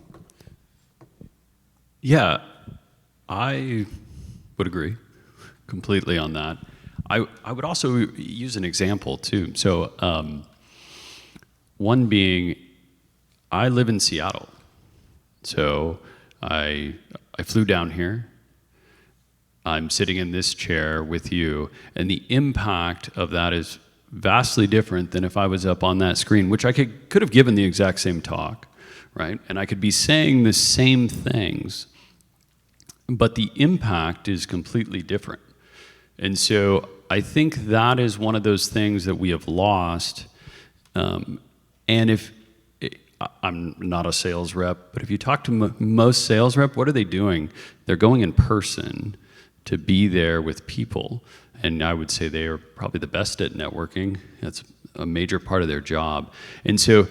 Yeah, I would agree completely on that. I would also use an example too. So one being, I live in Seattle. So I flew down here. I'm sitting in this chair with you, and the impact of that is vastly different than if I was up on that screen, which I could have given the exact same talk, right? And I could be saying the same things, but the impact is completely different. And so I think that is one of those things that we have lost. And if I'm not a sales rep, but if you talk to most sales rep, what are they doing? They're going in person to be there with people. And I would say they are probably the best at networking. That's a major part of their job. And so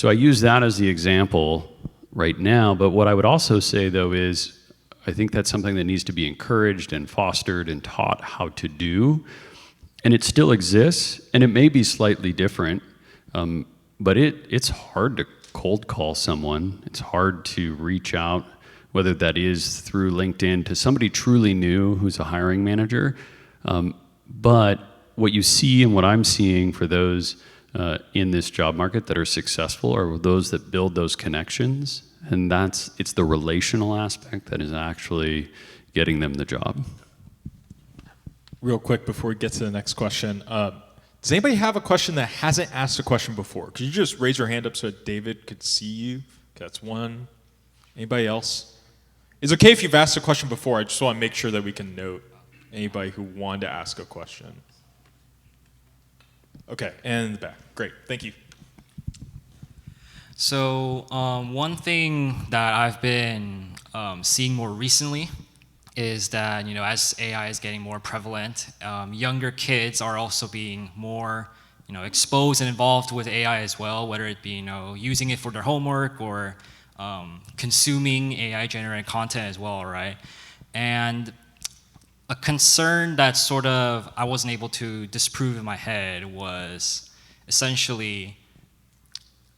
I use that as the example right now. But what I would also say, though, is I think that's something that needs to be encouraged and fostered and taught how to do. And it still exists, and it may be slightly different, but it's hard to cold call someone. It's hard to reach out, whether that is through LinkedIn, to somebody truly new who's a hiring manager. But what you see and what I'm seeing for those in this job market that are successful are those that build those connections. And it's the relational aspect that is actually getting them the job. Real quick before we get to the next question, does anybody have a question that hasn't asked a question before? Could you just raise your hand up so that David could see you? Okay, that's one. Anybody else? It's okay if you've asked a question before. I just want to make sure that we can note anybody who wanted to ask a question. Okay, and in the back. Great, thank you. So one thing that I've been seeing more recently is that, as AI is getting more prevalent, younger kids are also being more, exposed and involved with AI as well, whether it be, using it for their homework or consuming AI-generated content as well, right? And a concern that sort of I wasn't able to disprove in my head was essentially,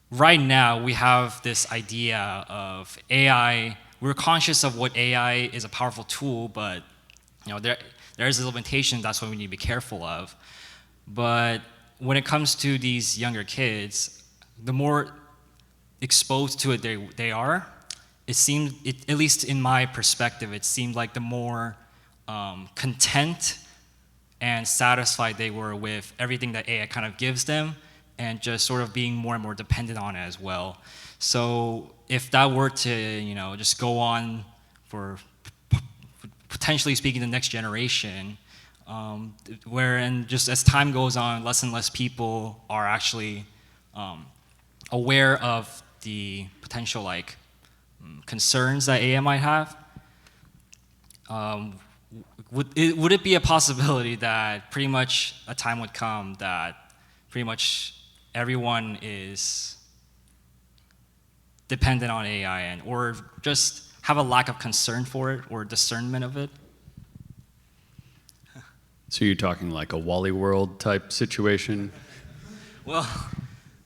right now we have this idea of AI. We're conscious of what AI is a powerful tool, but there's a limitation. That's what we need to be careful of. But when it comes to these younger kids, the more exposed to it they are, it seems, at least in my perspective, it seemed like the more content and satisfied they were with everything that AI kind of gives them, and just sort of being more and more dependent on it as well. So if that were to, just go on for potentially speaking the next generation, wherein just as time goes on, less and less people are actually aware of the potential concerns that AI might have. Would it be a possibility that pretty much a time would come that pretty much everyone is dependent on AI, or just have a lack of concern for it or discernment of it. So you're talking like a Wally World type situation? Well,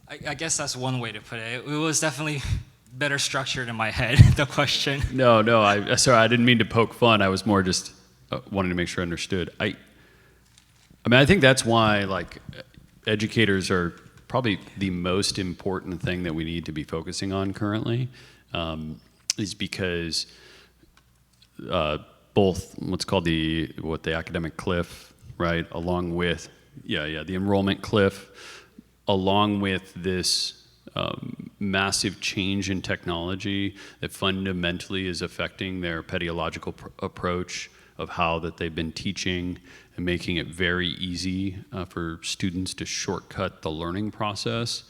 I guess that's one way to put it. It was definitely better structured in my head, the question. No, sorry, I didn't mean to poke fun. I was more just wanting to make sure I understood. I mean, I think that's why like educators are probably the most important thing that we need to be focusing on currently, is because both what's called the academic cliff, right, along with the enrollment cliff, along with this massive change in technology that fundamentally is affecting their pedagogical approach of how that they've been teaching and making it very easy for students to shortcut the learning process.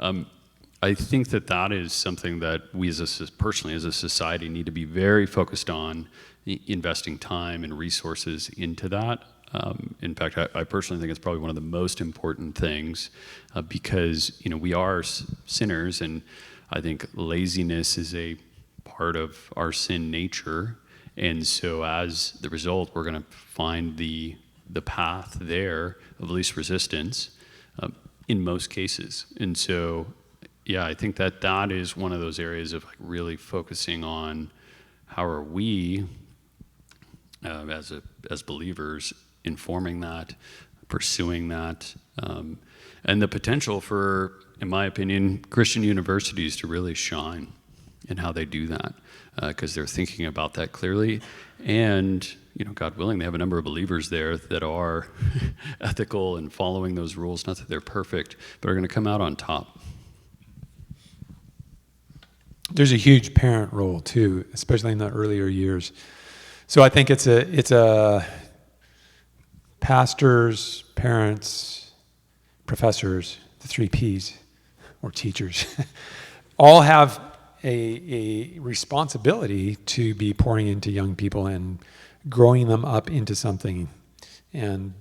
I think that is something that we personally as a society need to be very focused on, investing time and resources into that. In fact, I personally think it's probably one of the most important things because we are sinners, and I think laziness is a part of our sin nature. And so as the result, we're going to find the path there of least resistance in most cases. And so, I think that is one of those areas of like really focusing on how are we as believers informing that, pursuing that, and the potential for, in my opinion, Christian universities to really shine in how they do that, because they're thinking about that clearly. And, God willing, they have a number of believers there that are ethical and following those rules, not that they're perfect, but are going to come out on top. There's a huge parent role too, especially in the earlier years. So I think it's a pastors, parents, professors, the 3 Ps, or teachers, all have a responsibility to be pouring into young people and growing them up into something. And,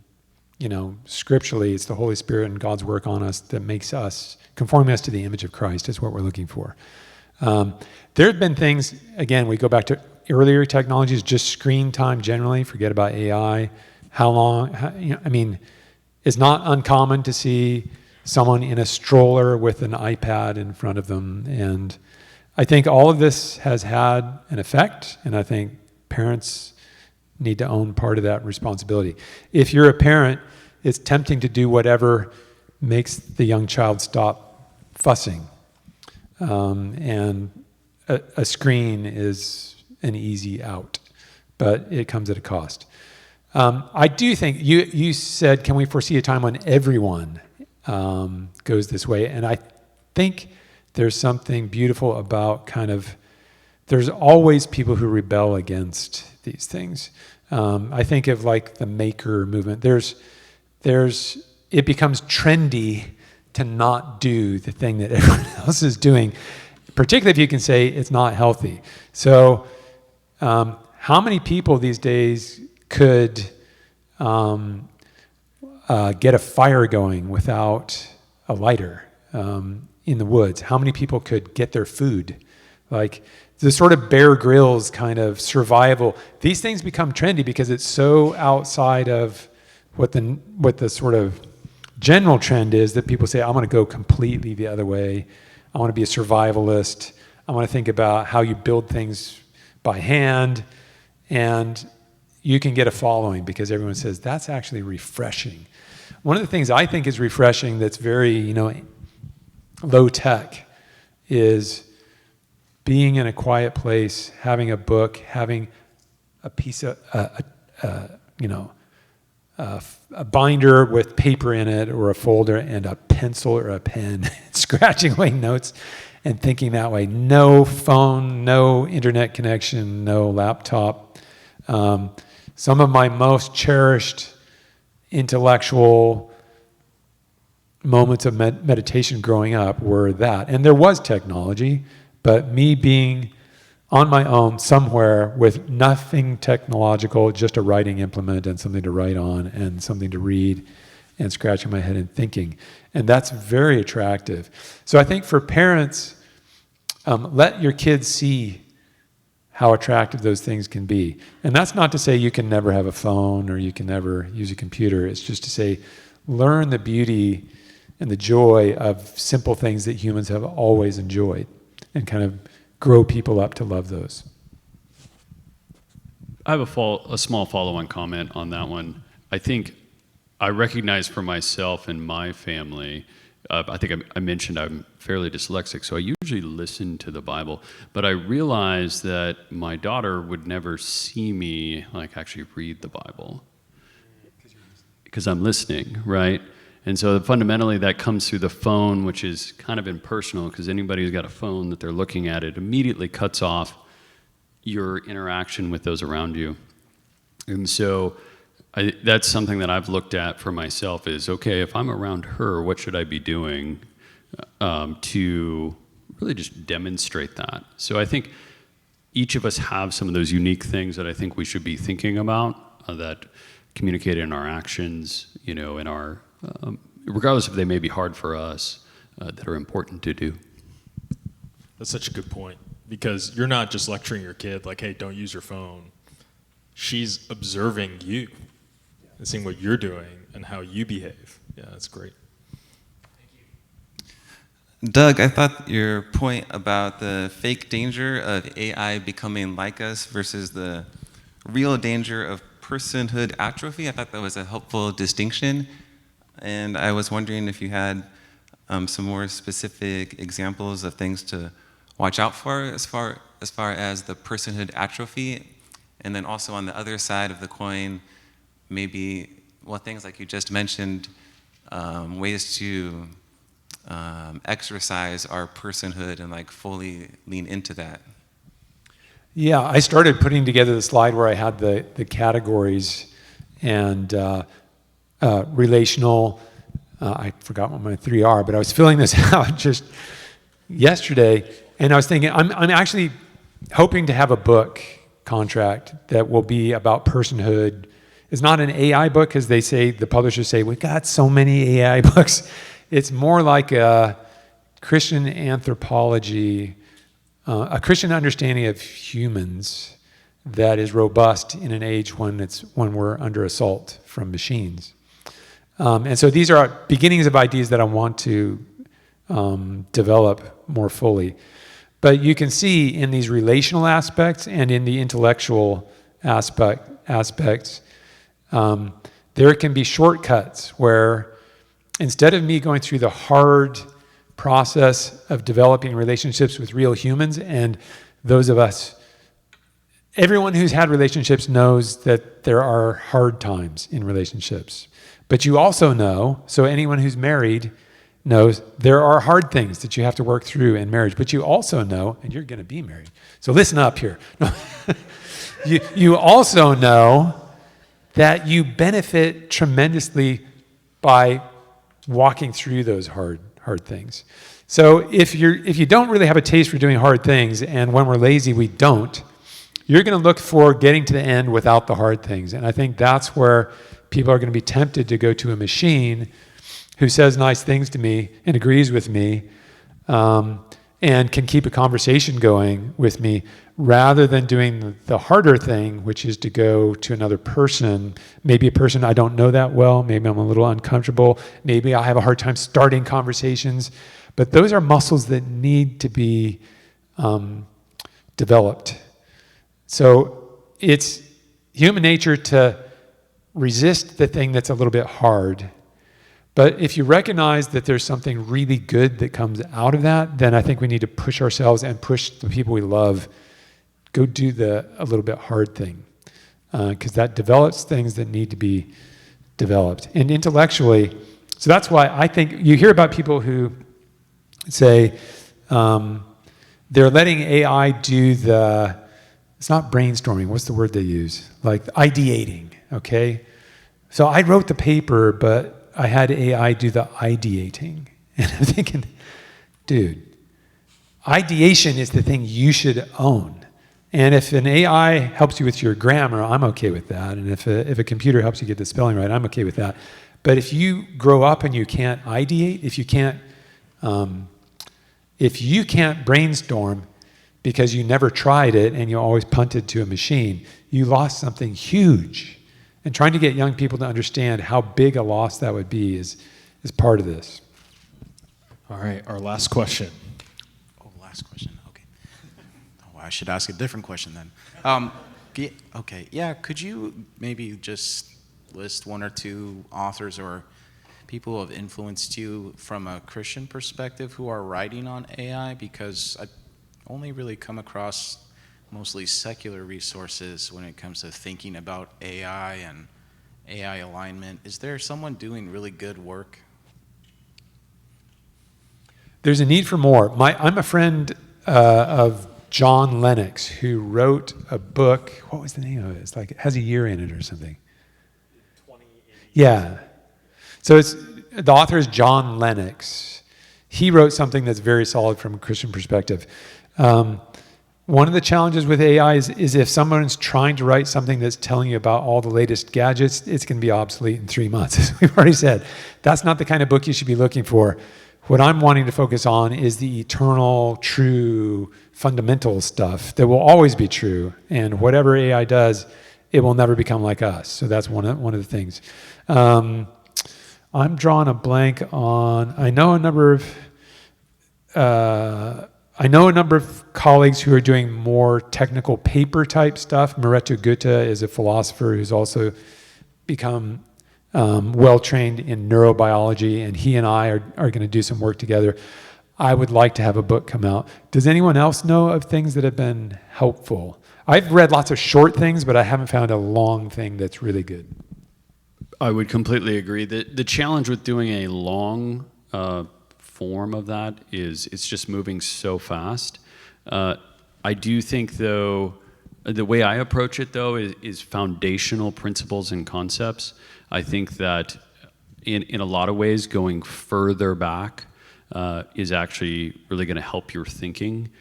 scripturally, it's the Holy Spirit and God's work on us that makes us, conforming us to the image of Christ is what we're looking for. There have been things, again, we go back to earlier technologies, just screen time generally, forget about AI. How long, it's not uncommon to see someone in a stroller with an iPad in front of them. And I think all of this has had an effect, and I think parents need to own part of that responsibility. If you're a parent, it's tempting to do whatever makes the young child stop fussing. And a screen is an easy out, but it comes at a cost. I do think, you said, can we foresee a time when everyone goes this way? And I think there's something beautiful about there's always people who rebel against these things. I think of like the maker movement. It becomes trendy to not do the thing that everyone else is doing, particularly if you can say it's not healthy. So how many people these days could get a fire going without a lighter in the woods? How many people could get their food? Like the sort of Bear Grylls kind of survival. These things become trendy because it's so outside of what the sort of general trend is that people say, I want to go completely the other way. I want to be a survivalist. I want to think about how you build things by hand. And you can get a following because everyone says that's actually refreshing. One of the things I think is refreshing that's very, low tech is being in a quiet place, having a book, having a piece of, a binder with paper in it or a folder and a pencil or a pen, scratching away notes and thinking that way. No phone, no internet connection, no laptop. Some of my most cherished intellectual moments of meditation growing up were that. And there was technology, but me being on my own somewhere with nothing technological, just a writing implement and something to write on and something to read and scratching my head and thinking. And that's very attractive. So I think for parents, let your kids see how attractive those things can be. And that's not to say you can never have a phone or you can never use a computer. It's just to say, learn the beauty and the joy of simple things that humans have always enjoyed and kind of grow people up to love those. I have a small follow-on comment on that one. I think I recognize for myself and my family, I think I mentioned I'm fairly dyslexic, so I usually listen to the Bible, but I realized that my daughter would never see me like actually read the Bible because I'm listening, right? And so fundamentally that comes through the phone, which is kind of impersonal because anybody who's got a phone that they're looking at, it immediately cuts off your interaction with those around you. And so that's something that I've looked at for myself is, okay, if I'm around her, what should I be doing to really just demonstrate that? So I think each of us have some of those unique things that I think we should be thinking about that communicate in our actions, in our, regardless if they may be hard for us, that are important to do. That's such a good point, because you're not just lecturing your kid like, hey, don't use your phone. She's observing you and seeing what you're doing and how you behave. Yeah, that's great. Doug, I thought your point about the fake danger of AI becoming like us versus the real danger of personhood atrophy, I thought that was a helpful distinction. And I was wondering if you had some more specific examples of things to watch out for as far as the personhood atrophy. And then also on the other side of the coin, maybe, things like you just mentioned, ways to exercise our personhood and fully lean into that. Yeah, I started putting together the slide where I had the categories and relational, I forgot what my 3 are, but I was filling this out just yesterday, and I was thinking, I'm actually hoping to have a book contract that will be about personhood. It's not an AI book, because the publishers say, we've got so many AI books. It's more like a Christian anthropology, a Christian understanding of humans that is robust in an age when we're under assault from machines. And so these are beginnings of ideas that I want to develop more fully. But you can see in these relational aspects and in the intellectual aspects, there can be shortcuts where instead of me going through the hard process of developing relationships with real humans, and those of us, everyone who's had relationships knows that there are hard times in relationships. But you also know, so anyone who's married knows there are hard things that you have to work through in marriage. But you also know, and you're going to be married, so listen up here. You also know that you benefit tremendously by walking through those hard things. So if you don't really have a taste for doing hard things, and when we're lazy we don't, you're going to look for getting to the end without the hard things. And I think that's where people are going to be tempted to go to a machine who says nice things to me and agrees with me, and can keep a conversation going with me, rather than doing the harder thing, which is to go to another person, maybe a person I don't know that well, maybe I'm a little uncomfortable, maybe I have a hard time starting conversations, but those are muscles that need to be developed. So it's human nature to resist the thing that's a little bit hard. But if you recognize that there's something really good that comes out of that, then I think we need to push ourselves and push the people we love. Go do a little bit hard thing, because that develops things that need to be developed. And intellectually, so that's why I think you hear about people who say they're letting AI do it's not brainstorming, what's the word they use? Like ideating, okay? So I wrote the paper, but I had AI do the ideating. And I'm thinking, dude, ideation is the thing you should own. And if an AI helps you with your grammar, I'm okay with that. And if a computer helps you get the spelling right, I'm okay with that. But if you grow up and you can't ideate, if you can't brainstorm, because you never tried it and you always punted to a machine, you lost something huge. And trying to get young people to understand how big a loss that would be is part of this. All right, our last question. Oh, last question. Okay. Oh, I should ask a different question then. Okay. Yeah. Could you maybe just list one or two authors or people who have influenced you from a Christian perspective who are writing on AI? Because I only really come across mostly secular resources when it comes to thinking about AI and AI alignment. Is there someone doing really good work? There's a need for more. I'm a friend of John Lennox, who wrote a book. What was the name of it? It's like, it has a year in it or something. Yeah. So the author is John Lennox. He wrote something that's very solid from a Christian perspective. One of the challenges with AI is if someone's trying to write something that's telling you about all the latest gadgets, it's going to be obsolete in 3 months. As we've already said, that's not the kind of book you should be looking for. What I'm wanting to focus on is the eternal, true, fundamental stuff that will always be true. And whatever AI does, it will never become like us. So that's one of the things. I'm drawing a blank on. I know a number of colleagues who are doing more technical paper type stuff. Moreto Gutta is a philosopher who's also become well-trained in neurobiology, and he and I are going to do some work together. I would like to have a book come out. Does anyone else know of things that have been helpful? I've read lots of short things, but I haven't found a long thing that's really good. I would completely agree. The challenge with doing a long form of that is it's just moving so fast. I do think, though, the way I approach it, though, is foundational principles and concepts. I think that in a lot of ways, going further back is actually really going to help your thinking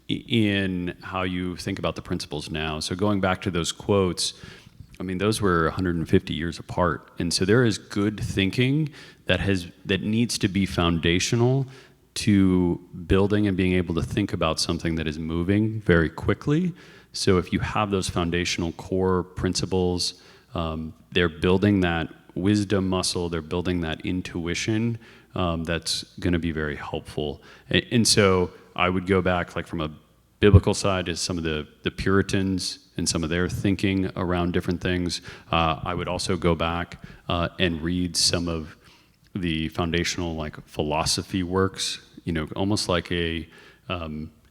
in how you think about the principles now. So going back to those quotes, I mean, those were 150 years apart. And so there is good thinking that needs to be foundational to building and being able to think about something that is moving very quickly. So if you have those foundational core principles, they're building that wisdom muscle, they're building that intuition that's going to be very helpful. And so I would go back, like from a biblical side, to some of the Puritans and some of their thinking around different things. I would also go back and read some of the foundational philosophy works, almost like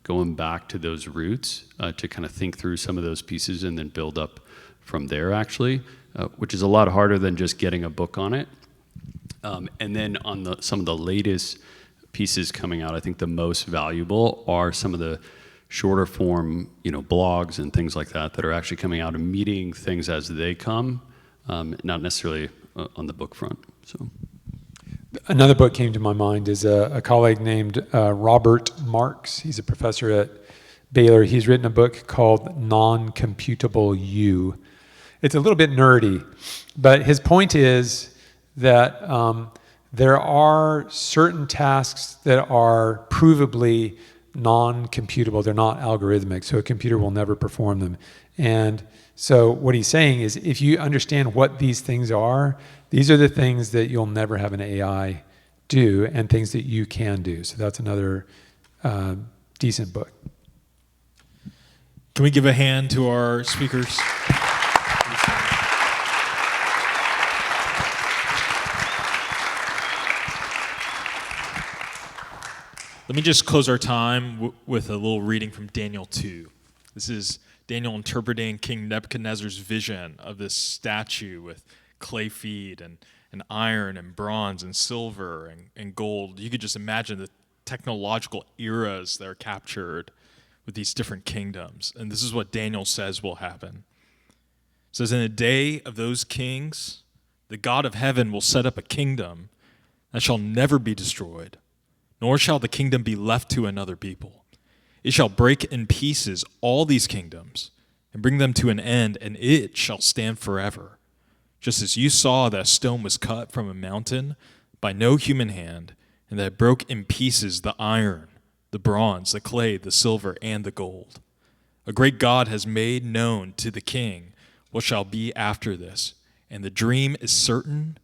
going back to those roots to kind of think through some of those pieces and then build up from there, actually, which is a lot harder than just getting a book on it. And then on some of the latest pieces coming out, I think the most valuable are some of the shorter form, blogs and things like that are actually coming out and meeting things as they come, not necessarily on the book front. So, another book came to my mind is a colleague named Robert Marks. He's a professor at Baylor. He's written a book called Non-Computable You. It's a little bit nerdy, but his point is that there are certain tasks that are provably non-computable. They're not algorithmic, so a computer will never perform them. And so what he's saying is, if you understand what these things are, these are the things that you'll never have an AI do and things that you can do. So that's another decent book. Can we give a hand to our speakers? Let me just close our time with a little reading from Daniel 2. This is Daniel interpreting King Nebuchadnezzar's vision of this statue with clay feet and iron and bronze and silver and gold. You could just imagine the technological eras that are captured with these different kingdoms. And this is what Daniel says will happen. It says, in the day of those kings, the God of heaven will set up a kingdom that shall never be destroyed, nor shall the kingdom be left to another people. It shall break in pieces all these kingdoms and bring them to an end, and it shall stand forever. Just as you saw that a stone was cut from a mountain by no human hand, and that it broke in pieces the iron the bronze, the clay, the silver, and the gold. A great God has made known to the king what shall be after this, and the dream is certain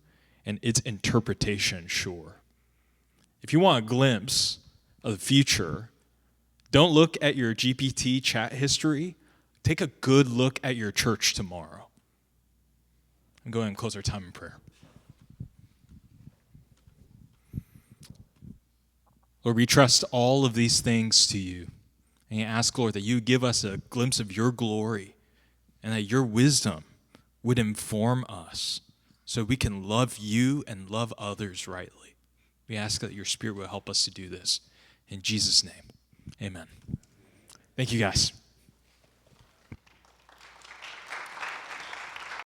and its interpretation sure. If you want a glimpse of the future, don't look at your GPT chat history. Take a good look at your church tomorrow. I'm going to close our time in prayer. Lord, we trust all of these things to you. And you ask, Lord, that you give us a glimpse of your glory and that your wisdom would inform us so we can love you and love others rightly. We ask that your Spirit will help us to do this. In Jesus' name, amen. Thank you, guys.